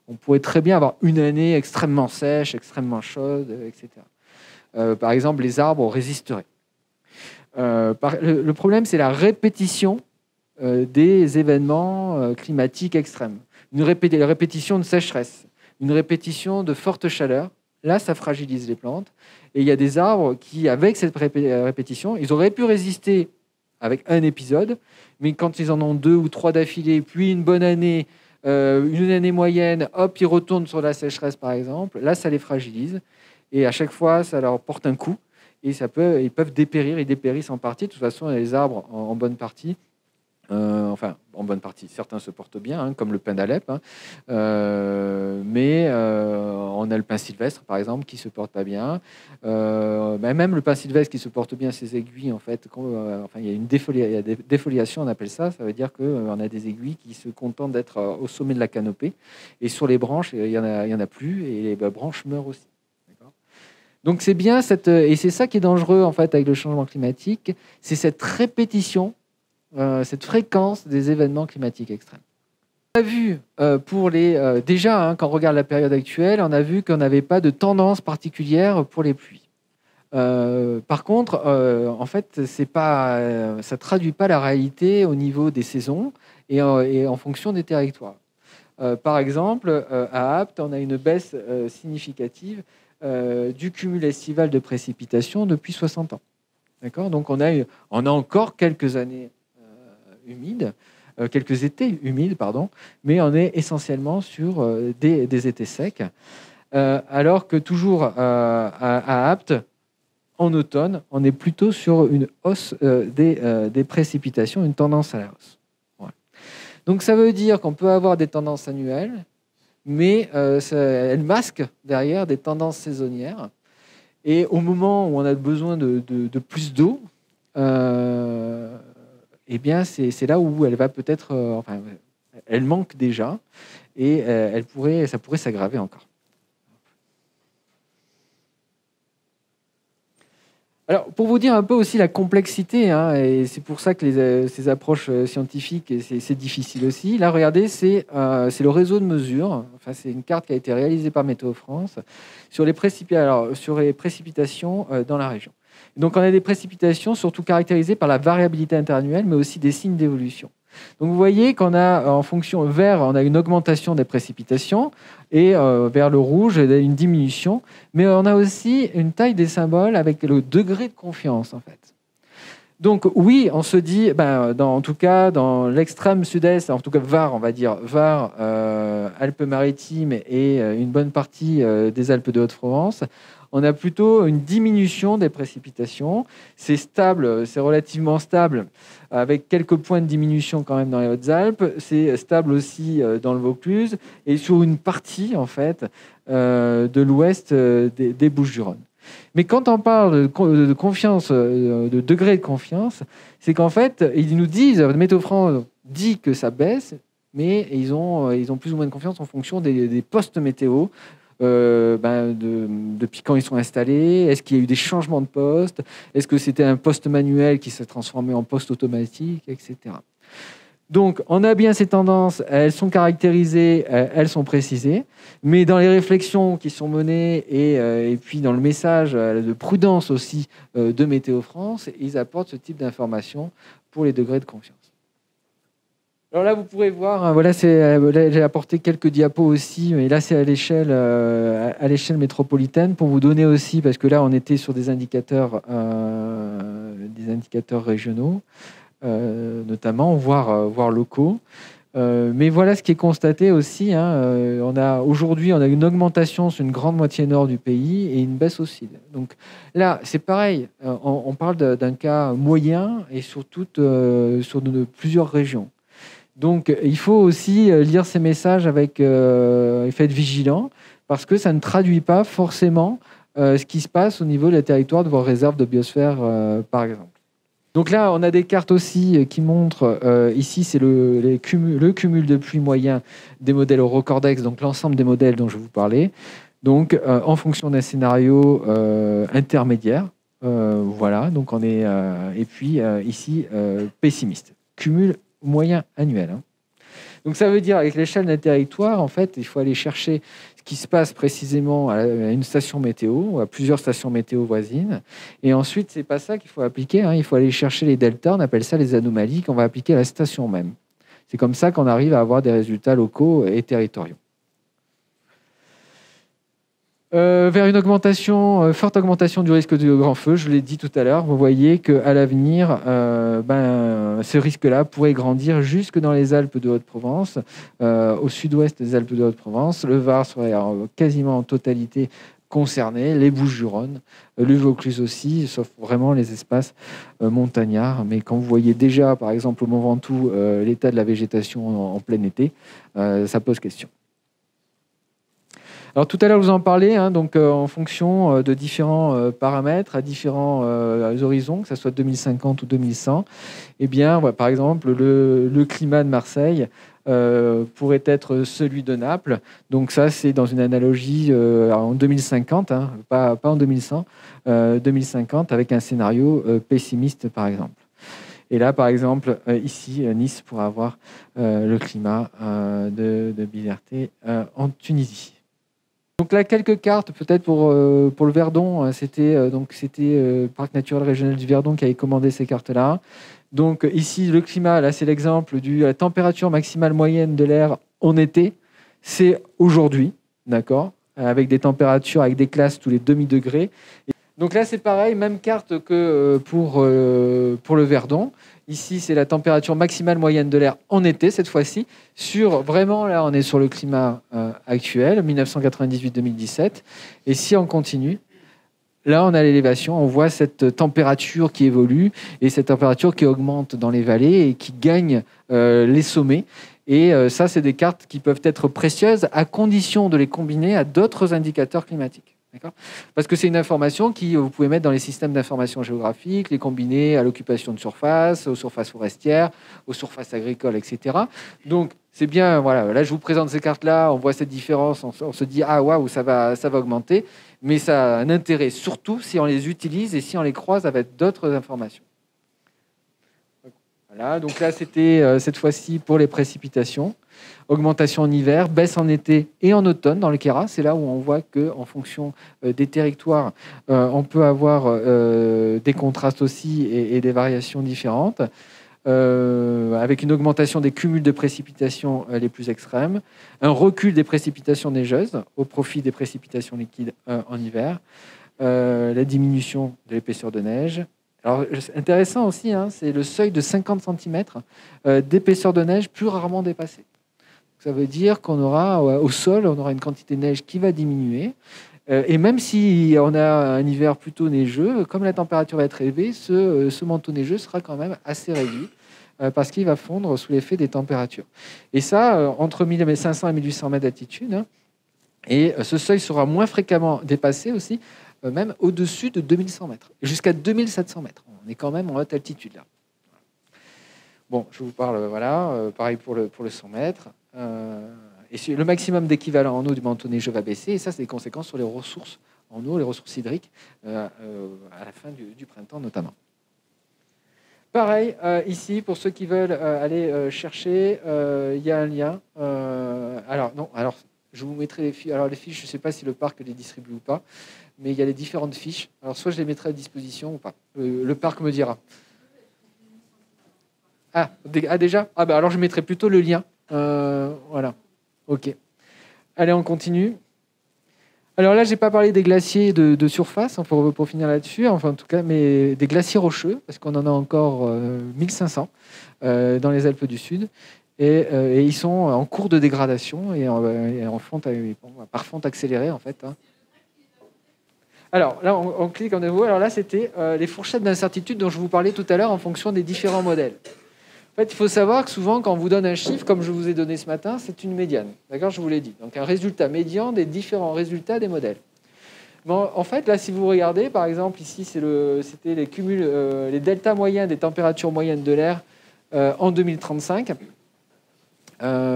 On pourrait très bien avoir une année extrêmement sèche, extrêmement chaude, etc. Par exemple, les arbres résisteraient. Le problème, c'est la répétition des événements climatiques extrêmes. Une répétition de sécheresse, une répétition de forte chaleur. Là, ça fragilise les plantes. Et il y a des arbres qui, avec cette répétition, ils auraient pu résister avec un épisode, mais quand ils en ont 2 ou 3 d'affilée, puis une bonne année, une année moyenne, hop, ils retournent sur la sécheresse, par exemple. Là, ça les fragilise. Et à chaque fois, ça leur porte un coup. Et ils peuvent dépérir. Ils dépérissent en partie. De toute façon, les arbres, en bonne partie, en bonne partie, certains se portent bien, hein, comme le pin d'Alep. Hein. Mais on a le pin sylvestre, par exemple, qui se porte pas bien. Même le pin sylvestre qui se porte bien, ses aiguilles, en fait, il y a une défoliation, on appelle ça. Ça veut dire qu'on a des aiguilles qui se contentent d'être au sommet de la canopée. Et sur les branches, il y en a plus, et les branches meurent aussi. Donc c'est bien et c'est ça qui est dangereux en fait avec le changement climatique, c'est cette répétition, cette fréquence des événements climatiques extrêmes. On a vu déjà quand on regarde la période actuelle, on a vu qu'on n'avait pas de tendance particulière pour les pluies. Par contre, en fait, ça traduit pas la réalité au niveau des saisons et en fonction des territoires. Par exemple, à Apt, on a une baisse significative du cumul estival de précipitations depuis 60 ans. D'accord ? Donc on a encore quelques années humides, quelques étés humides, pardon, mais on est essentiellement sur des étés secs, alors que toujours à Apt, en automne, on est plutôt sur une hausse des précipitations, une tendance à la hausse. Voilà. Donc ça veut dire qu'on peut avoir des tendances annuelles, mais elle masque derrière des tendances saisonnières. Et au moment où on a besoin de plus d'eau, eh bien, c'est là où elle va peut-être... enfin, elle manque déjà et ça pourrait s'aggraver encore. Alors, pour vous dire un peu aussi la complexité, hein, et c'est pour ça que ces approches scientifiques, c'est difficile aussi. Là, regardez, c'est le réseau de mesure. Enfin, c'est une carte qui a été réalisée par Météo France sur les précipitations dans la région. Donc, on a des précipitations surtout caractérisées par la variabilité interannuelle, mais aussi des signes d'évolution. Donc, vous voyez qu'on a, en fonction vert, on a une augmentation des précipitations et vers le rouge, une diminution. Mais on a aussi une taille des symboles avec le degré de confiance, en fait. Donc, oui, on se dit, en tout cas, dans l'extrême sud-est, en tout cas Var, on va dire Var, Alpes-Maritimes et une bonne partie des Alpes de Haute-Provence, on a plutôt une diminution des précipitations. C'est stable, c'est relativement stable, avec quelques points de diminution quand même dans les Hautes-Alpes. C'est stable aussi dans le Vaucluse et sur une partie, en fait, de l'ouest des Bouches-du-Rhône. Mais quand on parle de confiance, de degré de confiance, c'est qu'en fait, ils nous disent, Météo France dit que ça baisse, mais ils ont plus ou moins de confiance en fonction des postes météo. Depuis quand ils sont installés, est-ce qu'il y a eu des changements de poste, est-ce que c'était un poste manuel qui s'est transformé en poste automatique, etc. Donc, on a bien ces tendances, elles sont caractérisées, elles sont précisées, mais dans les réflexions qui sont menées et puis dans le message de prudence aussi de Météo France, ils apportent ce type d'informations pour les degrés de confiance. Alors là, vous pourrez voir, voilà, j'ai apporté quelques diapos aussi, mais là, c'est à l'échelle métropolitaine pour vous donner aussi, parce que là, on était sur des indicateurs régionaux, notamment, voire locaux. Mais voilà ce qui est constaté aussi. Aujourd'hui, on a une augmentation sur une grande moitié nord du pays et une baisse au sud. Donc là, c'est pareil. On parle d'un cas moyen et sur plusieurs régions. Donc, il faut aussi lire ces messages avec et être vigilant parce que ça ne traduit pas forcément ce qui se passe au niveau des territoires de vos réserves de biosphère, par exemple. Donc là, on a des cartes aussi qui montrent, ici, c'est le cumul de pluie moyen des modèles Eurocordex, donc l'ensemble des modèles dont je vous parlais, donc en fonction d'un scénario intermédiaire. Voilà, donc on est... et puis ici, pessimiste. Cumul moyen annuel. Donc ça veut dire avec l'échelle d'un territoire, en fait, il faut aller chercher ce qui se passe précisément à une station météo ou à plusieurs stations météo voisines. Et ensuite, c'est pas ça qu'il faut appliquer. Il faut aller chercher les deltas, on appelle ça les anomalies, qu'on va appliquer à la station même. C'est comme ça qu'on arrive à avoir des résultats locaux et territoriaux. Vers une forte augmentation du risque de grand feu, je l'ai dit tout à l'heure, vous voyez qu'à l'avenir, ce risque-là pourrait grandir jusque dans les Alpes de Haute-Provence, au sud-ouest des Alpes de Haute-Provence. Le Var serait quasiment en totalité concerné, les Bouches-du-Rhône, le Vaucluse aussi, sauf vraiment les espaces montagnards. Mais quand vous voyez déjà, par exemple, au Mont Ventoux, l'état de la végétation en plein été, ça pose question. Alors tout à l'heure, je vous en parlais, donc en fonction de différents paramètres, à différents horizons, que ce soit 2050 ou 2100, eh bien, par exemple, le climat de Marseille pourrait être celui de Naples. Donc ça, c'est dans une analogie en 2050, pas en 2100, 2050, avec un scénario pessimiste, par exemple. Et là, par exemple, ici, Nice pourra avoir le climat de Bizerte en Tunisie. Donc là, quelques cartes peut-être pour le Verdon. C'était Parc naturel régional du Verdon qui avait commandé ces cartes-là. Donc ici, le climat, là c'est l'exemple de la température maximale moyenne de l'air en été. C'est aujourd'hui, d'accord, avec des températures, avec des classes tous les demi-degrés. Donc là, c'est pareil, même carte que pour le Verdon. Ici, c'est la température maximale moyenne de l'air en été, cette fois-ci. Vraiment, là, on est sur le climat actuel, 1998-2017. Et si on continue, là, on a l'élévation. On voit cette température qui évolue et cette température qui augmente dans les vallées et qui gagne les sommets. Et ça, c'est des cartes qui peuvent être précieuses à condition de les combiner à d'autres indicateurs climatiques. D'accord ? Parce que c'est une information que vous pouvez mettre dans les systèmes d'information géographique, les combiner à l'occupation de surface, aux surfaces forestières, aux surfaces agricoles, etc. Donc, c'est bien, voilà, là je vous présente ces cartes-là, on voit cette différence, on se dit, ah waouh, ça va augmenter, mais ça a un intérêt, surtout si on les utilise et si on les croise avec d'autres informations. Voilà, donc là c'était cette fois-ci pour les précipitations. Augmentation en hiver, baisse en été et en automne dans le Kéra. C'est là où on voit qu'en fonction des territoires, on peut avoir des contrastes aussi et des variations différentes, avec une augmentation des cumuls de précipitations les plus extrêmes, un recul des précipitations neigeuses au profit des précipitations liquides en hiver, la diminution de l'épaisseur de neige. Alors, intéressant aussi, hein, c'est le seuil de 50 cm d'épaisseur de neige plus rarement dépassé. Ça veut dire qu'on aura au sol, on aura une quantité de neige qui va diminuer. Et même si on a un hiver plutôt neigeux, comme la température va être élevée, ce manteau neigeux sera quand même assez réduit parce qu'il va fondre sous l'effet des températures. Et ça, entre 1500 et 1800 mètres d'altitude. Hein, et ce seuil sera moins fréquemment dépassé aussi, même au-dessus de 2100 mètres, jusqu'à 2700 mètres. On est quand même en haute altitude là. Bon, je vous parle, voilà, pareil pour le 100 mètres. Et le maximum d'équivalent en eau du manteau neigeux va baisser, et ça, c'est des conséquences sur les ressources en eau, les ressources hydriques, à la fin du printemps notamment. Pareil, ici, pour ceux qui veulent aller chercher, il y a un lien. Alors, je vous mettrai les fiches. Alors, les fiches, je ne sais pas si le parc les distribue ou pas, mais il y a les différentes fiches. Alors, soit je les mettrai à disposition ou pas. Le parc me dira. Ah, déjà ? Ah, bah alors je mettrai plutôt le lien. Voilà. OK. Allez, on continue. Alors là, je n'ai pas parlé des glaciers de surface, pour finir là-dessus, enfin en tout cas, mais des glaciers rocheux, parce qu'on en a encore 1500 dans les Alpes du Sud. Et ils sont en cours de dégradation et par fonte accélérée, en fait. Hein. Alors là, on clique en nouveau. Alors là, c'était les fourchettes d'incertitude dont je vous parlais tout à l'heure en fonction des différents modèles. En fait, il faut savoir que souvent, quand on vous donne un chiffre, comme je vous ai donné ce matin, c'est une médiane. D'accord, je vous l'ai dit. Donc, un résultat médian des différents résultats des modèles. Bon, en fait, là, si vous regardez, par exemple, ici, c'était les cumuls, les deltas moyens des températures moyennes de l'air en 2035.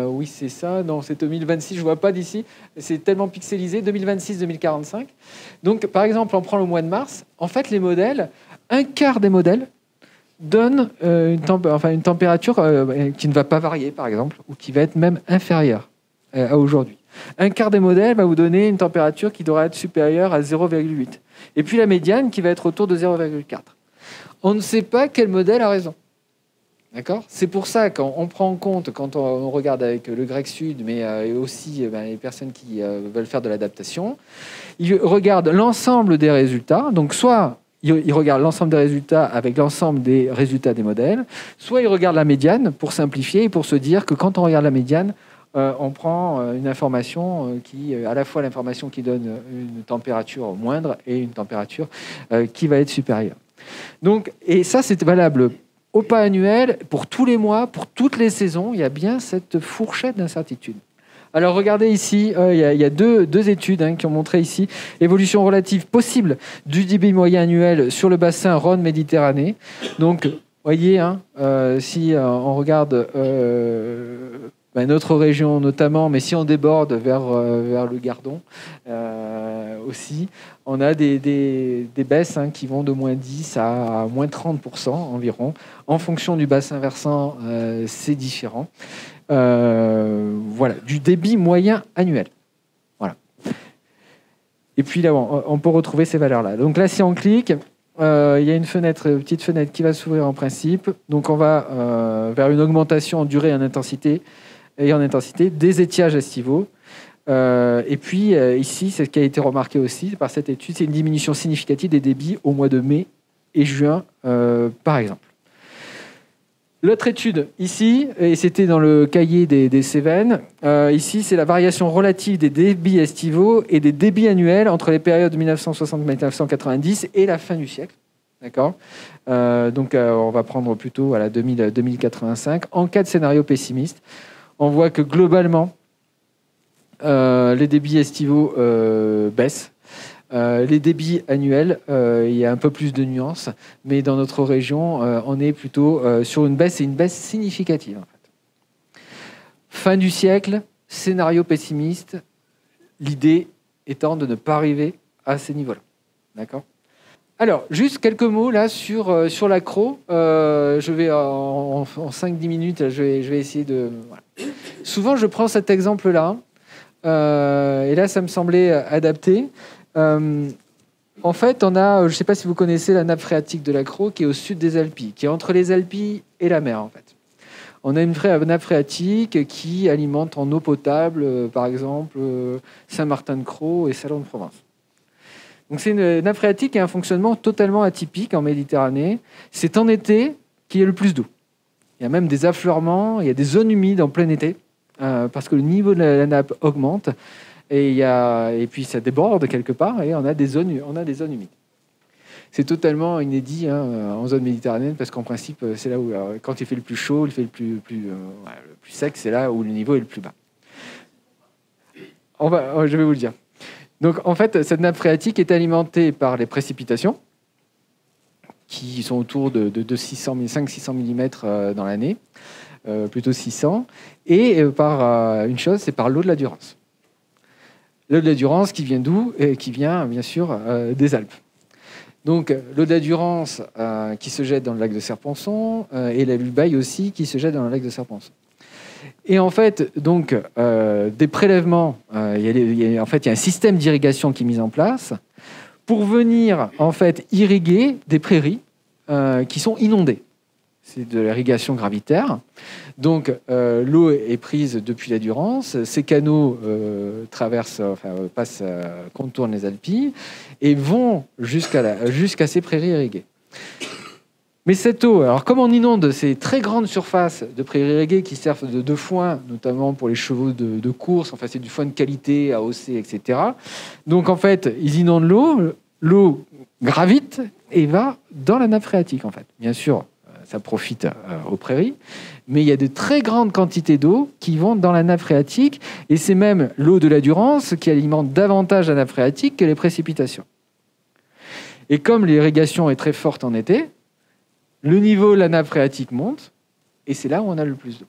Oui, c'est ça. Non, c'est 2026. Je ne vois pas d'ici. C'est tellement pixelisé. 2026-2045. Donc, par exemple, on prend le mois de mars. En fait, les modèles, un quart des modèles donne une température qui ne va pas varier, par exemple, ou qui va être même inférieure à aujourd'hui. Un quart des modèles va vous donner une température qui devra être supérieure à 0,8. Et puis la médiane qui va être autour de 0,4. On ne sait pas quel modèle a raison. D'accord ? C'est pour ça qu'on prend en compte, quand on regarde avec le grec sud, mais aussi les personnes qui veulent faire de l'adaptation, ils regardent l'ensemble des résultats. Donc soit il regarde l'ensemble des résultats avec l'ensemble des résultats des modèles, soit il regarde la médiane pour simplifier et pour se dire que quand on regarde la médiane, on prend une information qui, à la fois l'information qui donne une température moindre et une température qui va être supérieure. Donc, et ça, c'est valable au pas annuel, pour tous les mois, pour toutes les saisons, il y a bien cette fourchette d'incertitude. Alors regardez ici, il y a deux études qui ont montré ici évolution relative possible du débit moyen annuel sur le bassin Rhône-Méditerranée. Donc, voyez, si on regarde notre région notamment, mais si on déborde vers le Gardon aussi, on a des baisses qui vont de moins 10 à moins 30% environ. En fonction du bassin versant, c'est différent. Voilà, du débit moyen annuel. Voilà. Et puis là, on peut retrouver ces valeurs-là. Donc là, si on clique, il y a une petite fenêtre qui va s'ouvrir en principe. Donc on va vers une augmentation en durée et en intensité des étiages estivaux. Et puis ici, c'est ce qui a été remarqué aussi par cette étude, c'est une diminution significative des débits au mois de mai et juin, par exemple. L'autre étude, ici, et c'était dans le cahier des Cévennes, ici, c'est la variation relative des débits estivaux et des débits annuels entre les périodes 1960-1990 et la fin du siècle. D'accord ? Donc, on va prendre plutôt 2085. En cas de scénario pessimiste, on voit que globalement, les débits estivaux baissent. Les débits annuels, il y a un peu plus de nuances, mais dans notre région, on est plutôt sur une baisse, et une baisse significative. En fait. Fin du siècle, scénario pessimiste, l'idée étant de ne pas arriver à ces niveaux-là. D'accord ? Alors, juste quelques mots là sur l'accro. Je vais en 5-10 minutes, je vais essayer de... Voilà. Souvent, je prends cet exemple-là, et là, ça me semblait adapté. En fait, on a, je ne sais pas si vous connaissez la nappe phréatique de l'accro, qui est au sud des Alpilles, qui est entre les Alpilles et la mer, en fait. On a une nappe phréatique qui alimente en eau potable, par exemple, Saint-Martin-de-Crau et Salon de Provence. Donc c'est une nappe phréatique qui a un fonctionnement totalement atypique en Méditerranée. C'est en été qu'il y a le plus d'eau. Il y a même des affleurements, il y a des zones humides en plein été, parce que le niveau de la nappe augmente, et puis ça déborde quelque part, et on a des zones humides. C'est totalement inédit en zone méditerranéenne, parce qu'en principe, c'est là où, quand il fait le plus chaud, il fait le plus sec, c'est là où le niveau est le plus bas. Je vais vous le dire. Donc, en fait, cette nappe phréatique est alimentée par les précipitations, qui sont autour de 500-600 mm dans l'année, plutôt 600, et par une chose, c'est par l'eau de la Durance. L'eau de la Durance qui vient d'où ? Et qui vient, bien sûr, des Alpes. Donc, l'eau de la Durance qui se jette dans le lac de Serponçon, et la Lubaye aussi qui se jette dans le lac de Serponçon. Et en fait, donc, des prélèvements, il y a un système d'irrigation qui est mis en place pour venir en fait irriguer des prairies qui sont inondées. C'est de l'irrigation gravitaire. Donc, l'eau est prise depuis la Durance. Ces canaux contournent les Alpilles et vont jusqu'à ces prairies irriguées. Mais cette eau, alors comme on inonde ces très grandes surfaces de prairies irriguées qui servent de foin, notamment pour les chevaux de course, enfin c'est du foin de qualité, AOC, etc. Donc en fait, ils inondent l'eau gravite et va dans la nappe phréatique en fait. Bien sûr, ça profite aux prairies, mais il y a de très grandes quantités d'eau qui vont dans la nappe phréatique, et c'est même l'eau de la Durance qui alimente davantage la nappe phréatique que les précipitations. Et comme l'irrigation est très forte en été, le niveau de la nappe phréatique monte, et c'est là où on a le plus d'eau.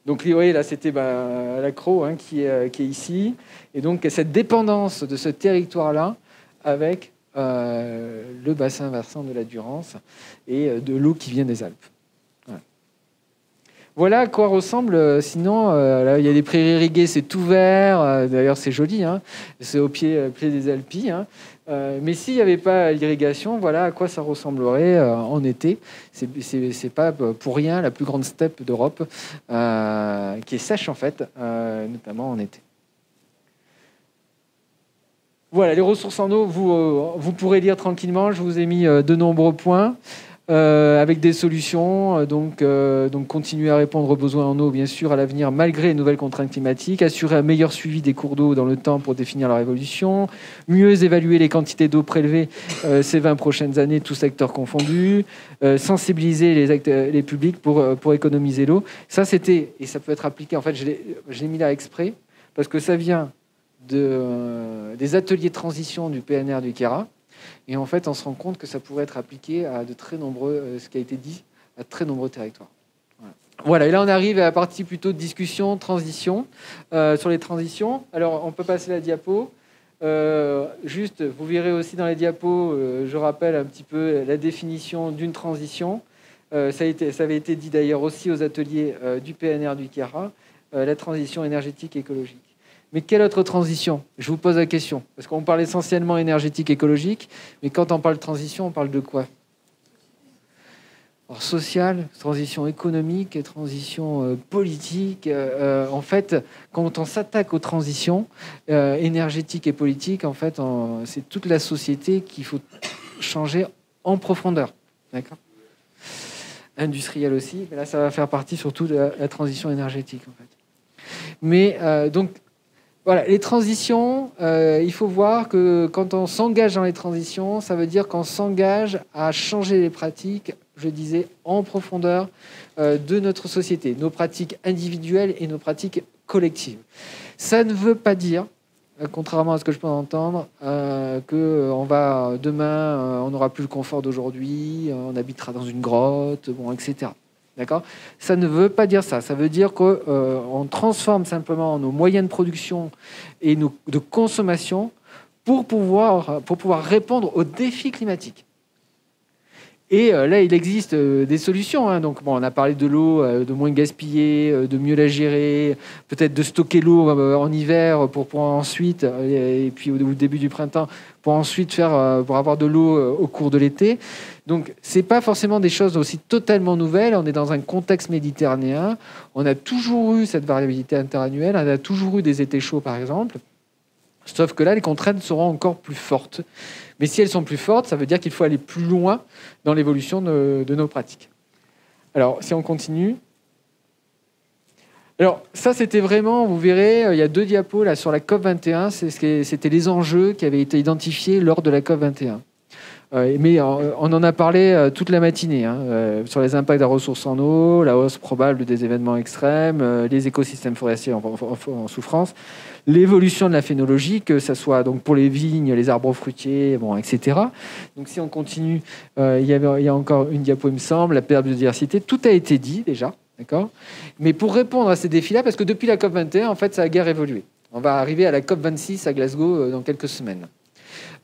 Donc, vous voyez, là, c'était l'accro qui est ici. Et donc, cette dépendance de ce territoire-là avec le bassin versant de la Durance et de l'eau qui vient des Alpes. Voilà à quoi ressemble. Sinon, là, il y a des prairies irriguées, c'est tout vert. D'ailleurs, c'est joli. C'est au pied des Alpilles. Mais s'il n'y avait pas l'irrigation, voilà à quoi ça ressemblerait en été. C'est pas pour rien la plus grande steppe d'Europe qui est sèche en fait, notamment en été. Voilà, les ressources en eau, vous pourrez lire tranquillement. Je vous ai mis de nombreux points avec des solutions. Donc, continuer à répondre aux besoins en eau, bien sûr, à l'avenir, malgré les nouvelles contraintes climatiques. Assurer un meilleur suivi des cours d'eau dans le temps pour définir leur évolution. Mieux évaluer les quantités d'eau prélevées ces 20 prochaines années, tous secteurs confondus. Sensibiliser les publics pour économiser l'eau. Ça, c'était, et ça peut être appliqué, en fait, je l'ai mis là exprès, parce que ça vient des ateliers de transition du PNR du Kera. Et en fait, on se rend compte que ça pourrait être appliqué à de très nombreux, ce qui a été dit, à très nombreux territoires. Voilà, et là, on arrive à la partie plutôt de discussion, transition. Sur les transitions, alors, on peut passer la diapo. Juste, vous verrez aussi dans les diapos, je rappelle un petit peu la définition d'une transition. Ça avait été dit d'ailleurs aussi aux ateliers du PNR du Kera, la transition énergétique et écologique. Mais quelle autre transition ? Je vous pose la question. Parce qu'on parle essentiellement énergétique, écologique, mais quand on parle de transition, on parle de quoi ? Alors, sociale, transition économique, transition politique. En fait, quand on s'attaque aux transitions énergétiques et politiques, en fait, c'est toute la société qu'il faut changer en profondeur. D'accord ? Industrielle aussi, mais là, ça va faire partie surtout de la transition énergétique, en fait. Mais donc, voilà, les transitions, il faut voir que quand on s'engage dans les transitions, ça veut dire qu'on s'engage à changer les pratiques, je disais, en profondeur de notre société, nos pratiques individuelles et nos pratiques collectives. Ça ne veut pas dire contrairement à ce que je peux entendre, que on va demain, on n'aura plus le confort d'aujourd'hui, on habitera dans une grotte, bon, etc. D'accord ? Ça ne veut pas dire ça. Ça veut dire qu'on transforme simplement nos moyens de production et de consommation pour pouvoir répondre aux défis climatiques. Et là, il existe des solutions. Hein. Donc, bon, on a parlé de l'eau, de moins gaspiller, de mieux la gérer, peut-être de stocker l'eau en hiver pour pouvoir ensuite, et puis au début du printemps, pour ensuite pour avoir de l'eau au cours de l'été. Donc, c'est pas forcément des choses aussi totalement nouvelles. On est dans un contexte méditerranéen. On a toujours eu cette variabilité interannuelle. On a toujours eu des étés chauds, par exemple. Sauf que là, les contraintes seront encore plus fortes. Mais si elles sont plus fortes, ça veut dire qu'il faut aller plus loin dans l'évolution de nos pratiques. Alors, si on continue. Alors, ça, c'était vraiment, vous verrez, il y a 2 diapos là, sur la COP21. C'était les enjeux qui avaient été identifiés lors de la COP21. Mais on en a parlé toute la matinée, sur les impacts de la ressource en eau, la hausse probable des événements extrêmes, les écosystèmes forestiers en souffrance, l'évolution de la phénologie, que ce soit donc pour les vignes, les arbres fruitiers, bon, etc. Donc si on continue, il y a encore une diapo, il me semble, la perte de biodiversité. Tout a été dit déjà, d'accord ? Mais pour répondre à ces défis-là, parce que depuis la COP21, en fait, ça a guère évolué. On va arriver à la COP26 à Glasgow dans quelques semaines.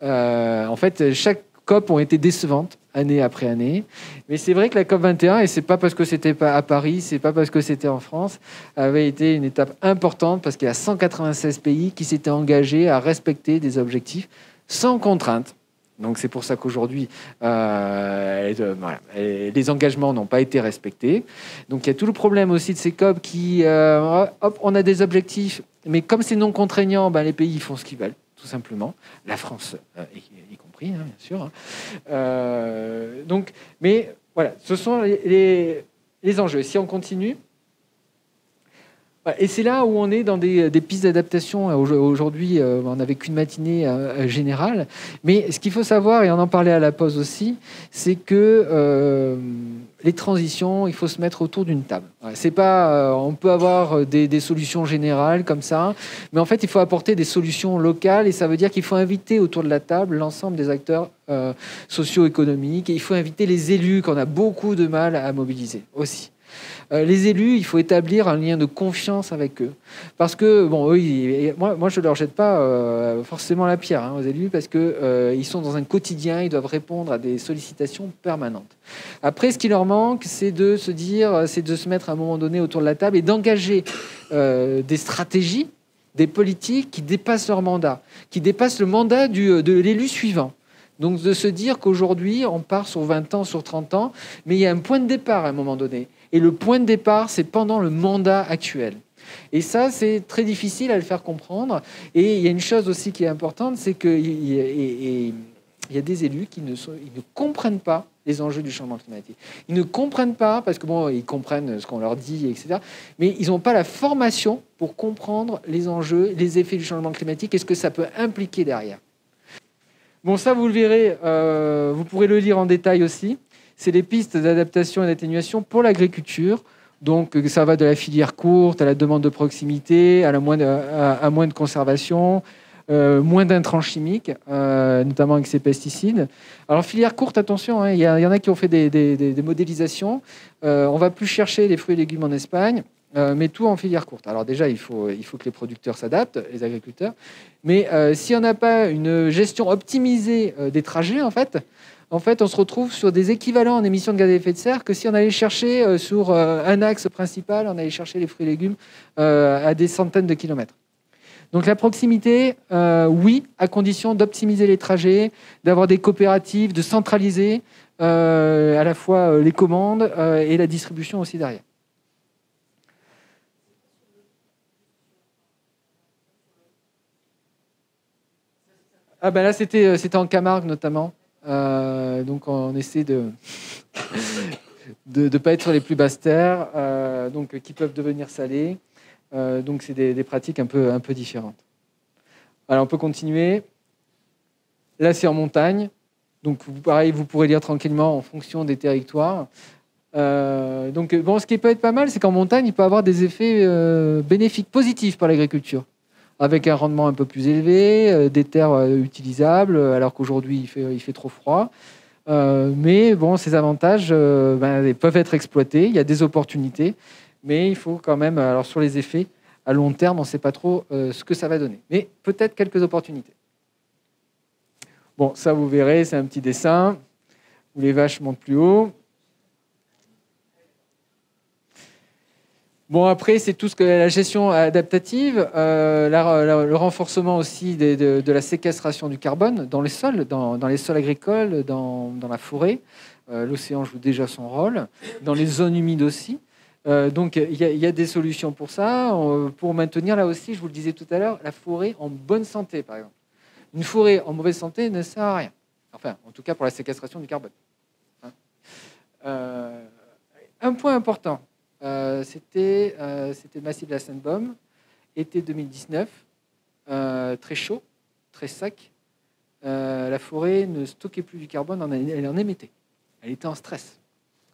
En fait, chaque COP ont été décevantes année après année, mais c'est vrai que la COP 21, et c'est pas parce que c'était pas à Paris, c'est pas parce que c'était en France, avait été une étape importante parce qu'il y a 196 pays qui s'étaient engagés à respecter des objectifs sans contrainte. Donc c'est pour ça qu'aujourd'hui les engagements n'ont pas été respectés. Donc il y a tout le problème aussi de ces COP qui on a des objectifs, mais comme c'est non contraignant, les pays font ce qu'ils veulent, tout simplement. La France y compris, bien sûr. Donc, mais voilà, ce sont les enjeux. Si on continue, et c'est là où on est dans des pistes d'adaptation. Aujourd'hui, on n'avait qu'une matinée générale, mais ce qu'il faut savoir, et on en parlait à la pause aussi, c'est que les transitions, il faut se mettre autour d'une table. C'est pas, on peut avoir des solutions générales comme ça, mais en fait, il faut apporter des solutions locales, et ça veut dire qu'il faut inviter autour de la table l'ensemble des acteurs socio-économiques, et il faut inviter les élus qu'on a beaucoup de mal à mobiliser aussi. Les élus, il faut établir un lien de confiance avec eux. Parce que, bon, eux, moi je ne leur jette pas forcément la pierre aux élus, parce qu'ils sont dans un quotidien, ils doivent répondre à des sollicitations permanentes. Après, ce qui leur manque, c'est de se dire, c'est de se mettre à un moment donné autour de la table et d'engager des stratégies, des politiques qui dépassent leur mandat, qui dépassent le mandat de l'élu suivant. Donc de se dire qu'aujourd'hui, on part sur 20 ans, sur 30 ans, mais il y a un point de départ à un moment donné. Et le point de départ, c'est pendant le mandat actuel. Et ça, c'est très difficile à le faire comprendre. Et il y a une chose aussi qui est importante, c'est qu'il y a des élus qui ne comprennent pas les enjeux du changement climatique. Ils ne comprennent pas, parce que bon, ils comprennent ce qu'on leur dit, etc. Mais ils n'ont pas la formation pour comprendre les enjeux, les effets du changement climatique et ce que ça peut impliquer derrière. Bon, ça, vous le verrez, vous pourrez le lire en détail aussi. C'est les pistes d'adaptation et d'atténuation pour l'agriculture. Donc, ça va de la filière courte à la demande de proximité, à moins de conservation, moins d'intrants chimiques, notamment avec ces pesticides. Alors, filière courte, attention, il y en a qui ont fait des modélisations. On ne va plus chercher les fruits et légumes en Espagne, mais tout en filière courte. Alors déjà, il faut que les producteurs s'adaptent, les agriculteurs. Mais si on n'a pas une gestion optimisée des trajets, en fait, on se retrouve sur des équivalents en émissions de gaz à effet de serre que si on allait chercher sur un axe principal, on allait chercher les fruits et légumes à des centaines de kilomètres. Donc la proximité, oui, à condition d'optimiser les trajets, d'avoir des coopératives, de centraliser à la fois les commandes et la distribution aussi derrière. Ah ben là, c'était en Camargue notamment. Donc on essaie de pas être sur les plus basses terres, donc qui peuvent devenir salées. Donc c'est des pratiques un peu différentes. Alors on peut continuer. Là c'est en montagne, donc pareil vous pourrez lire tranquillement en fonction des territoires. Donc bon, ce qui peut être pas mal, c'est qu'en montagne il peut avoir des effets bénéfiques, positifs pour l'agriculture. avec un rendement un peu plus élevé, des terres utilisables, alors qu'aujourd'hui il fait trop froid. Mais bon, ces avantages ils peuvent être exploités, il y a des opportunités, mais il faut quand même, alors sur les effets, à long terme, on ne sait pas trop ce que ça va donner. Mais peut-être quelques opportunités. Bon, ça vous verrez, c'est un petit dessin où les vaches montent plus haut. Bon, après, c'est tout ce que la gestion adaptative, le renforcement aussi de la séquestration du carbone dans les sols, dans les sols agricoles, dans la forêt. L'océan joue déjà son rôle, dans les zones humides aussi. Donc, il y a des solutions pour ça. Pour maintenir, là aussi, je vous le disais tout à l'heure, la forêt en bonne santé, par exemple. Une forêt en mauvaise santé ne sert à rien. Enfin, en tout cas, pour la séquestration du carbone. Un point important. C'était le massif de la Sainte-Baume, été 2019, très chaud, très sec. La forêt ne stockait plus du carbone, elle en émettait. Elle était en stress,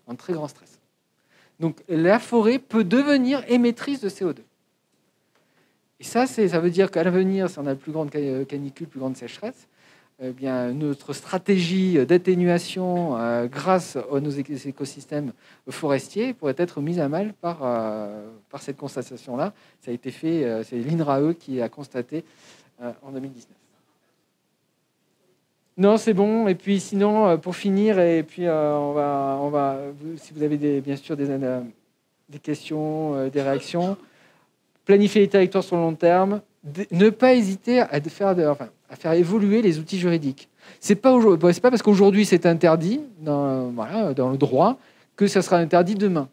en très grand stress. Donc la forêt peut devenir émettrice de CO2. Et ça veut dire qu'à l'avenir, si on a plus grande canicule, plus grande sécheresse, eh bien, notre stratégie d'atténuation grâce à nos écosystèmes forestiers pourrait être mise à mal par cette constatation-là. Ça a été fait, c'est l'INRAE qui a constaté en 2019. Non, c'est bon. Et puis sinon, pour finir, et puis on va, si vous avez bien sûr des questions, des réactions, planifier les territoires sur le long terme, ne pas hésiter à faire évoluer les outils juridiques. C'est pas parce qu'aujourd'hui c'est interdit dans le droit que ça sera interdit demain.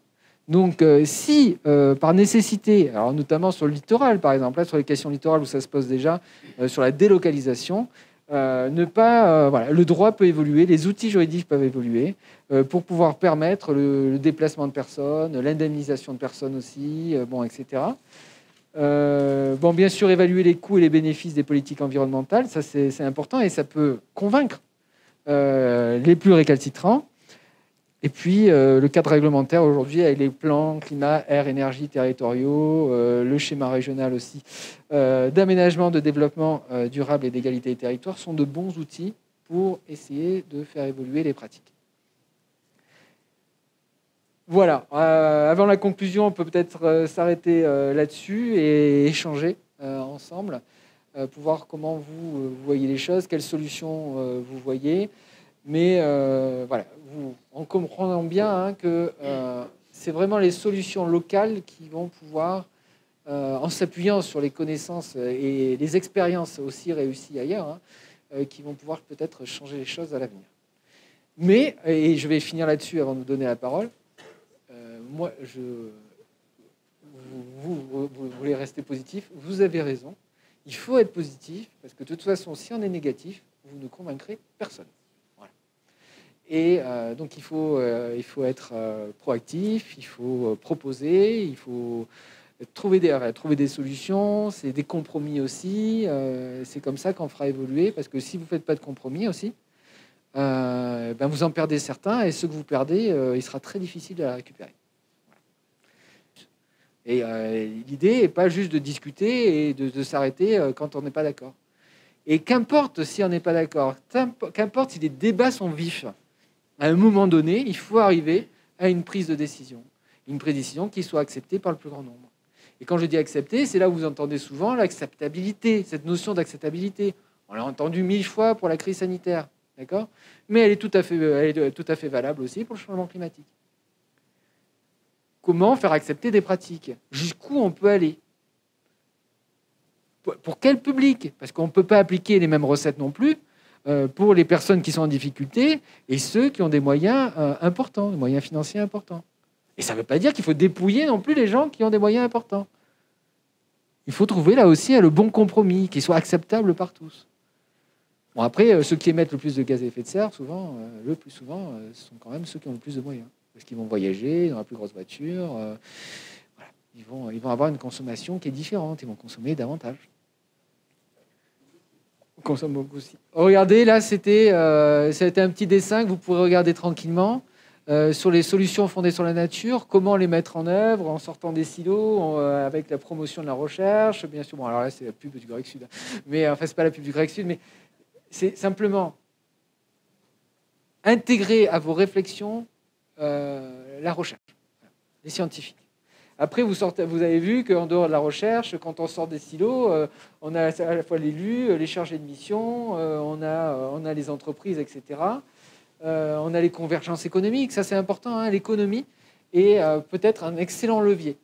Donc si par nécessité, alors notamment sur le littoral par exemple, là, sur les questions littorales où ça se pose déjà, sur la délocalisation, le droit peut évoluer, les outils juridiques peuvent évoluer pour pouvoir permettre le déplacement de personnes, l'indemnisation de personnes aussi, etc. Bien sûr, évaluer les coûts et les bénéfices des politiques environnementales, ça c'est important et ça peut convaincre les plus récalcitrants. Et puis, le cadre réglementaire aujourd'hui, avec les plans climat, air, énergie territoriaux, le schéma régional aussi, d'aménagement, de développement durable et d'égalité des territoires, sont de bons outils pour essayer de faire évoluer les pratiques. Voilà, avant la conclusion, on peut peut-être s'arrêter là-dessus et échanger ensemble pour voir comment vous voyez les choses, quelles solutions vous voyez. Mais en comprenant bien que c'est vraiment les solutions locales qui vont pouvoir, en s'appuyant sur les connaissances et les expériences aussi réussies ailleurs, qui vont pouvoir peut-être changer les choses à l'avenir. Mais, et je vais finir là-dessus avant de vous donner la parole, vous voulez rester positif, vous avez raison. Il faut être positif, parce que de toute façon, si on est négatif, vous ne convaincrez personne. Voilà. Et donc, il faut être proactif, il faut proposer, il faut trouver des solutions, c'est des compromis aussi. C'est comme ça qu'on fera évoluer, parce que si vous ne faites pas de compromis aussi, vous en perdez certains, et ceux que vous perdez, il sera très difficile de la récupérer. Et l'idée n'est pas juste de discuter et de s'arrêter quand on n'est pas d'accord. Et qu'importe si on n'est pas d'accord, qu'importe si les débats sont vifs, à un moment donné, il faut arriver à une prise de décision. Une prise de décision qui soit acceptée par le plus grand nombre. Et quand je dis accepter, c'est là où vous entendez souvent l'acceptabilité, cette notion d'acceptabilité. On l'a entendu 1000 fois pour la crise sanitaire, d'accord ? Mais elle est tout à fait valable aussi pour le changement climatique. Comment faire accepter des pratiques ? Jusqu'où on peut aller ? Pour quel public ? Parce qu'on ne peut pas appliquer les mêmes recettes non plus pour les personnes qui sont en difficulté et ceux qui ont des moyens importants, des moyens financiers importants. Et ça ne veut pas dire qu'il faut dépouiller non plus les gens qui ont des moyens importants. Il faut trouver là aussi le bon compromis qui soit acceptable par tous. Bon, après, ceux qui émettent le plus de gaz à effet de serre, le plus souvent, ce sont quand même ceux qui ont le plus de moyens. Parce qu'ils vont voyager dans la plus grosse voiture. Ils vont avoir une consommation qui est différente. Ils vont consommer davantage. Ils consomment beaucoup aussi. Regardez, là, c'était un petit dessin que vous pourrez regarder tranquillement. sur les solutions fondées sur la nature, comment les mettre en œuvre en sortant des silos, avec la promotion de la recherche, bien sûr. Bon, alors là, c'est la pub du Grec Sud, mais enfin, c'est pas la pub du Grec Sud, mais c'est simplement intégrer à vos réflexions la recherche, les scientifiques. Après, vous avez vu qu'en dehors de la recherche, quand on sort des silos, on a à la fois l'élu, les chargés de mission, on a les entreprises, etc. On a les convergences économiques, ça c'est important, hein, l'économie est peut-être un excellent levier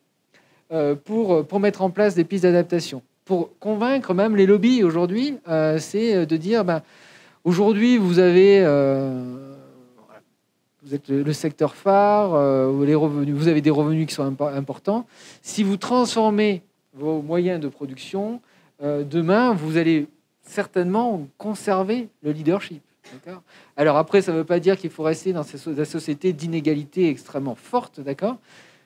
pour mettre en place des pistes d'adaptation. Pour convaincre même les lobbies aujourd'hui, c'est de dire, aujourd'hui vous avez... vous êtes le secteur phare, vous avez des revenus qui sont importants. Si vous transformez vos moyens de production, demain, vous allez certainement conserver le leadership. D'accord ? Alors après, ça ne veut pas dire qu'il faut rester dans la société d'inégalité extrêmement forte, d'accord ?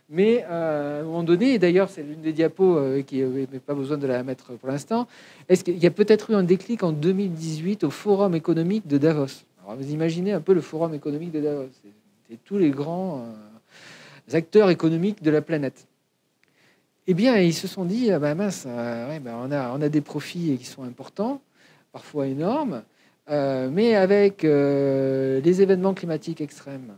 Mais à un moment donné, et d'ailleurs, c'est l'une des diapos qui n'avait pas besoin de la mettre pour l'instant, est-ce qu'il y a peut-être eu un déclic en 2018 au Forum économique de Davos ? Alors, vous imaginez un peu le Forum économique de Davos. C'est tous les grands acteurs économiques de la planète. Eh bien, ils se sont dit, mince, on a des profits qui sont importants, parfois énormes, mais avec les événements climatiques extrêmes,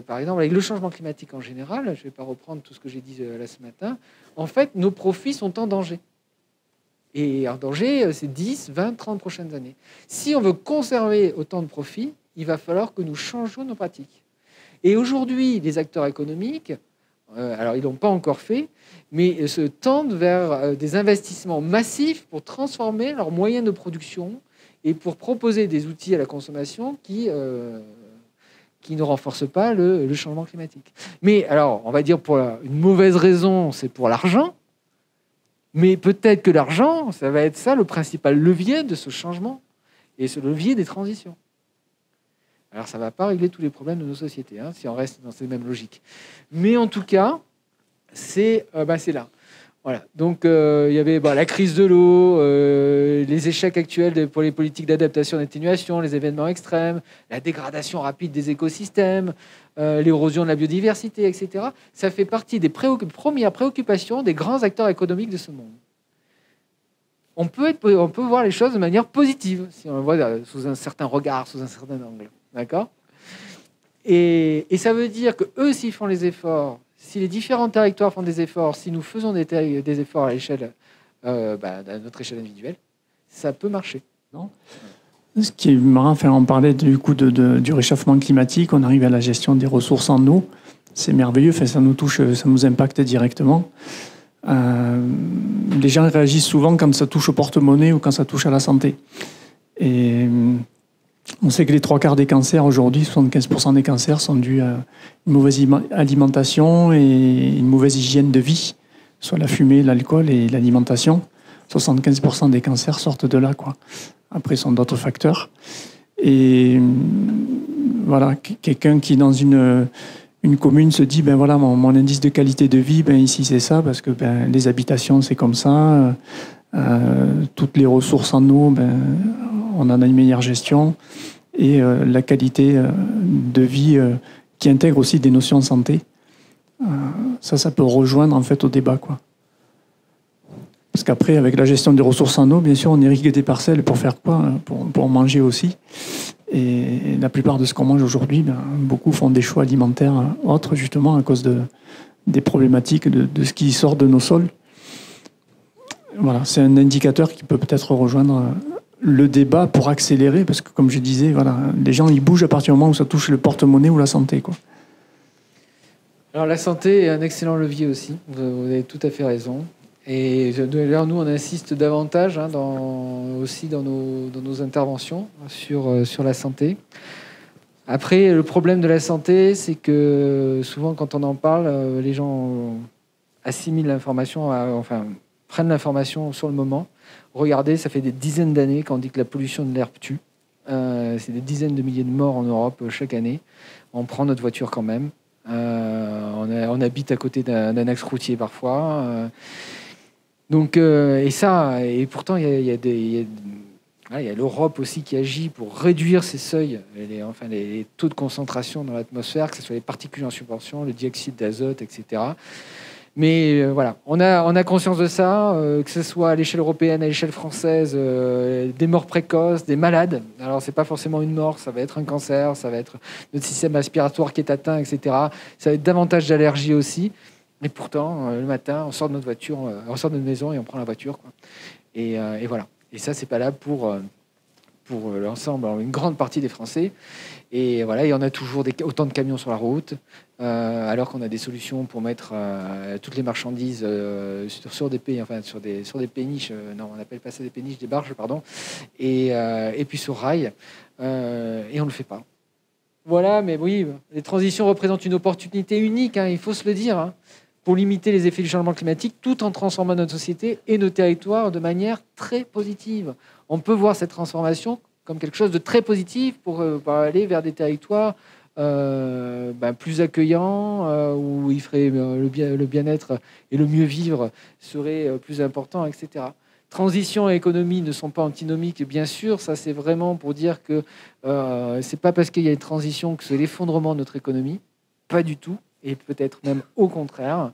par exemple, avec le changement climatique en général, je ne vais pas reprendre tout ce que j'ai dit là ce matin, en fait, nos profits sont en danger. Et en danger, c'est 10, 20, 30 prochaines années. Si on veut conserver autant de profits, il va falloir que nous changions nos pratiques. Et aujourd'hui, les acteurs économiques, alors ils ne l'ont pas encore fait, mais se tendent vers des investissements massifs pour transformer leurs moyens de production et pour proposer des outils à la consommation qui ne renforcent pas le changement climatique. Mais alors, on va dire pour une mauvaise raison, c'est pour l'argent. Mais peut-être que l'argent, ça va être ça le principal levier de ce changement et ce levier des transitions. Alors ça ne va pas régler tous les problèmes de nos sociétés, hein, si on reste dans ces mêmes logiques. Mais en tout cas, c'est là. Voilà. Donc il y avait la crise de l'eau, les échecs actuels pour les politiques d'adaptation et d'atténuation, les événements extrêmes, la dégradation rapide des écosystèmes, l'érosion de la biodiversité, etc. Ça fait partie des premières préoccupations des grands acteurs économiques de ce monde. On peut voir les choses de manière positive, si on le voit sous un certain regard, sous un certain angle. D'accord ? Et ça veut dire que eux, s'ils font les efforts, si les différents territoires font des efforts, si nous faisons des efforts à l'échelle, à notre échelle individuelle, ça peut marcher. Non ? Ce qui est marrant, on parlait du coup du réchauffement climatique, on arrive à la gestion des ressources en eau, c'est merveilleux, ça nous touche, ça nous impacte directement. Les gens réagissent souvent quand ça touche au porte-monnaie ou quand ça touche à la santé. Et on sait que les 3/4 des cancers aujourd'hui, 75% des cancers sont dus à une mauvaise alimentation et une mauvaise hygiène de vie, soit la fumée, l'alcool et l'alimentation. 75% des cancers sortent de là, quoi. Après, ce sont d'autres facteurs. Et voilà, quelqu'un qui, dans une commune, se dit, mon indice de qualité de vie, ici, c'est ça, parce que les habitations, c'est comme ça. Toutes les ressources en eau, on en a une meilleure gestion. Et la qualité de vie qui intègre aussi des notions de santé. Ça peut rejoindre, en fait, au débat, quoi. Parce qu'après, avec la gestion des ressources en eau, bien sûr, on irrigue des parcelles pour faire quoi ? Pour manger aussi. Et la plupart de ce qu'on mange aujourd'hui, beaucoup font des choix alimentaires autres, justement, à cause des problématiques de ce qui sort de nos sols. Voilà, c'est un indicateur qui peut peut-être rejoindre le débat pour accélérer, parce que, comme je disais, les gens, ils bougent à partir du moment où ça touche le porte-monnaie ou la santé, quoi. Alors, la santé est un excellent levier aussi. Vous avez tout à fait raison. Et d'ailleurs, nous, on insiste davantage aussi dans nos interventions sur la santé. Après, le problème de la santé, c'est que souvent, quand on en parle, les gens assimilent l'information, prennent l'information sur le moment. Regardez, ça fait des dizaines d'années qu'on dit que la pollution de l'air tue. C'est des dizaines de milliers de morts en Europe chaque année. On prend notre voiture quand même. On habite à côté d'un axe routier parfois. Donc, et pourtant, il y a Voilà, il y a l'Europe aussi qui agit pour réduire ces seuils, les taux de concentration dans l'atmosphère, que ce soit les particules en suspension, le dioxyde d'azote, etc. Mais voilà, on a conscience de ça, que ce soit à l'échelle européenne, à l'échelle française, des morts précoces, des malades. Alors, c'est pas forcément une mort, ça va être un cancer, ça va être notre système respiratoire qui est atteint, etc. Ça va être davantage d'allergies aussi. Et pourtant, le matin, on sort de notre voiture, on sort de notre maison et on prend la voiture, quoi. Et voilà. Et ça, c'est pas là pour l'ensemble, une grande partie des Français. Et voilà, il y en a toujours autant de camions sur la route, alors qu'on a des solutions pour mettre toutes les marchandises sur des péniches. Non, on n'appelle pas ça des péniches, des barges, pardon. Et puis sur rail, et on ne le fait pas. Voilà, mais oui, les transitions représentent une opportunité unique, hein, il faut se le dire, hein, pour limiter les effets du changement climatique, tout en transformant notre société et nos territoires de manière très positive. On peut voir cette transformation comme quelque chose de très positif pour aller vers des territoires plus accueillants, où il ferait le bien-être et le mieux vivre serait plus important, etc. Transition et économie ne sont pas antinomiques, bien sûr. Ça, c'est vraiment pour dire que c'est pas parce qu'il y a une transition que c'est l'effondrement de notre économie. Pas du tout, et peut-être même au contraire.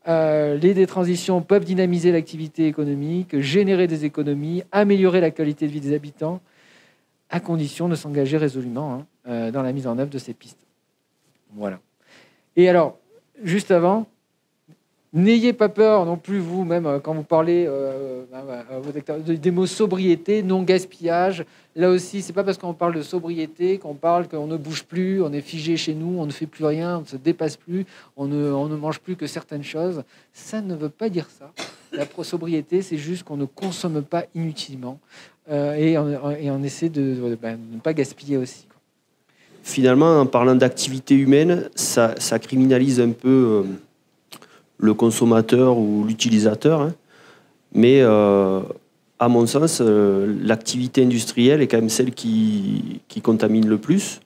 Les détransitions peuvent dynamiser l'activité économique, générer des économies, améliorer la qualité de vie des habitants, à condition de s'engager résolument dans la mise en œuvre de ces pistes. Voilà. Et alors, juste avant, n'ayez pas peur non plus, vous-même, quand vous parlez des mots sobriété, non gaspillage. Là aussi, c'est pas parce qu'on parle de sobriété qu'on parle qu'on ne bouge plus, on est figé chez nous, on ne fait plus rien, on ne se dépasse plus, on ne mange plus que certaines choses. Ça ne veut pas dire ça. La sobriété, c'est juste qu'on ne consomme pas inutilement et on essaie de ne pas gaspiller aussi. Finalement, en parlant d'activité humaine, ça criminalise un peu le consommateur ou l'utilisateur, hein. Mais à mon sens, l'activité industrielle est quand même celle qui contamine le plus.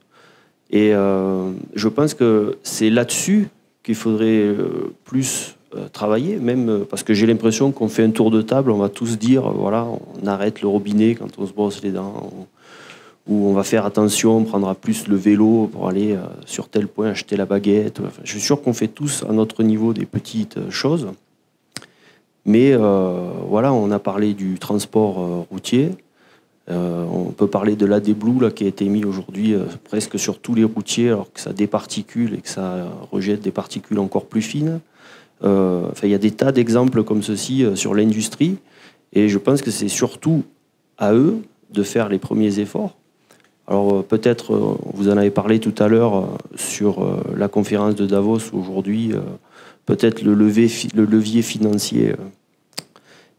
Et je pense que c'est là-dessus qu'il faudrait plus travailler, même parce que j'ai l'impression qu'on fait un tour de table, on va tous dire, voilà, on arrête le robinet quand on se brosse les dents, ou on va faire attention, on prendra plus le vélo pour aller sur tel point acheter la baguette. Enfin, je suis sûr qu'on fait tous à notre niveau des petites choses. Mais voilà, on a parlé du transport routier. On peut parler de l'AdBlue là, qui a été mis aujourd'hui presque sur tous les routiers, alors que ça départicule et que ça rejette des particules encore plus fines. Enfin, il y a des tas d'exemples comme ceci sur l'industrie. Et je pense que c'est surtout à eux de faire les premiers efforts. Alors peut-être, vous en avez parlé tout à l'heure sur la conférence de Davos aujourd'hui, peut-être le levier financier.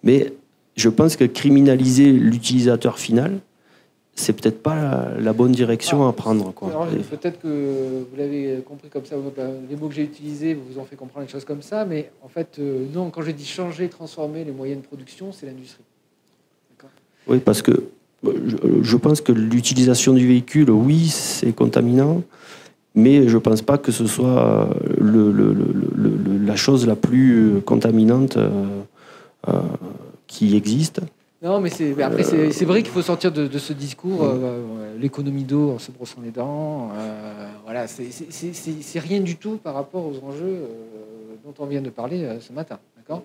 Mais je pense que criminaliser l'utilisateur final, c'est peut-être pas la bonne direction à prendre, quoi. Alors, peut-être que vous l'avez compris comme ça, les mots que j'ai utilisés vous ont fait comprendre les choses comme ça, mais en fait, non, quand je dis changer, transformer les moyens de production, c'est l'industrie. D'accord ? Oui, parce que je pense que l'utilisation du véhicule, oui, c'est contaminant, mais je ne pense pas que ce soit la chose la plus contaminante qui existe. Non, mais c'est vrai qu'il faut sortir de ce discours, l'économie d'eau en se brossant les dents. Voilà, c'est rien du tout par rapport aux enjeux dont on vient de parler ce matin. D'accord ?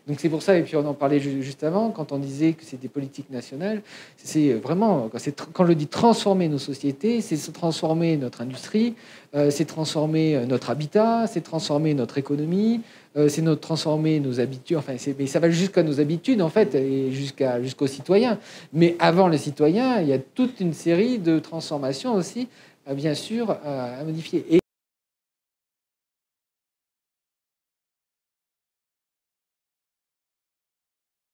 Donc c'est pour ça, et puis on en parlait juste avant, quand on disait que c'est des politiques nationales, c'est vraiment, quand je dis transformer nos sociétés, c'est transformer notre industrie, c'est transformer notre habitat, c'est transformer notre économie, c'est transformer nos habitudes, enfin, mais ça va jusqu'à nos habitudes, en fait, et jusqu'aux citoyens. Mais avant les citoyens, il y a toute une série de transformations aussi, bien sûr, à modifier.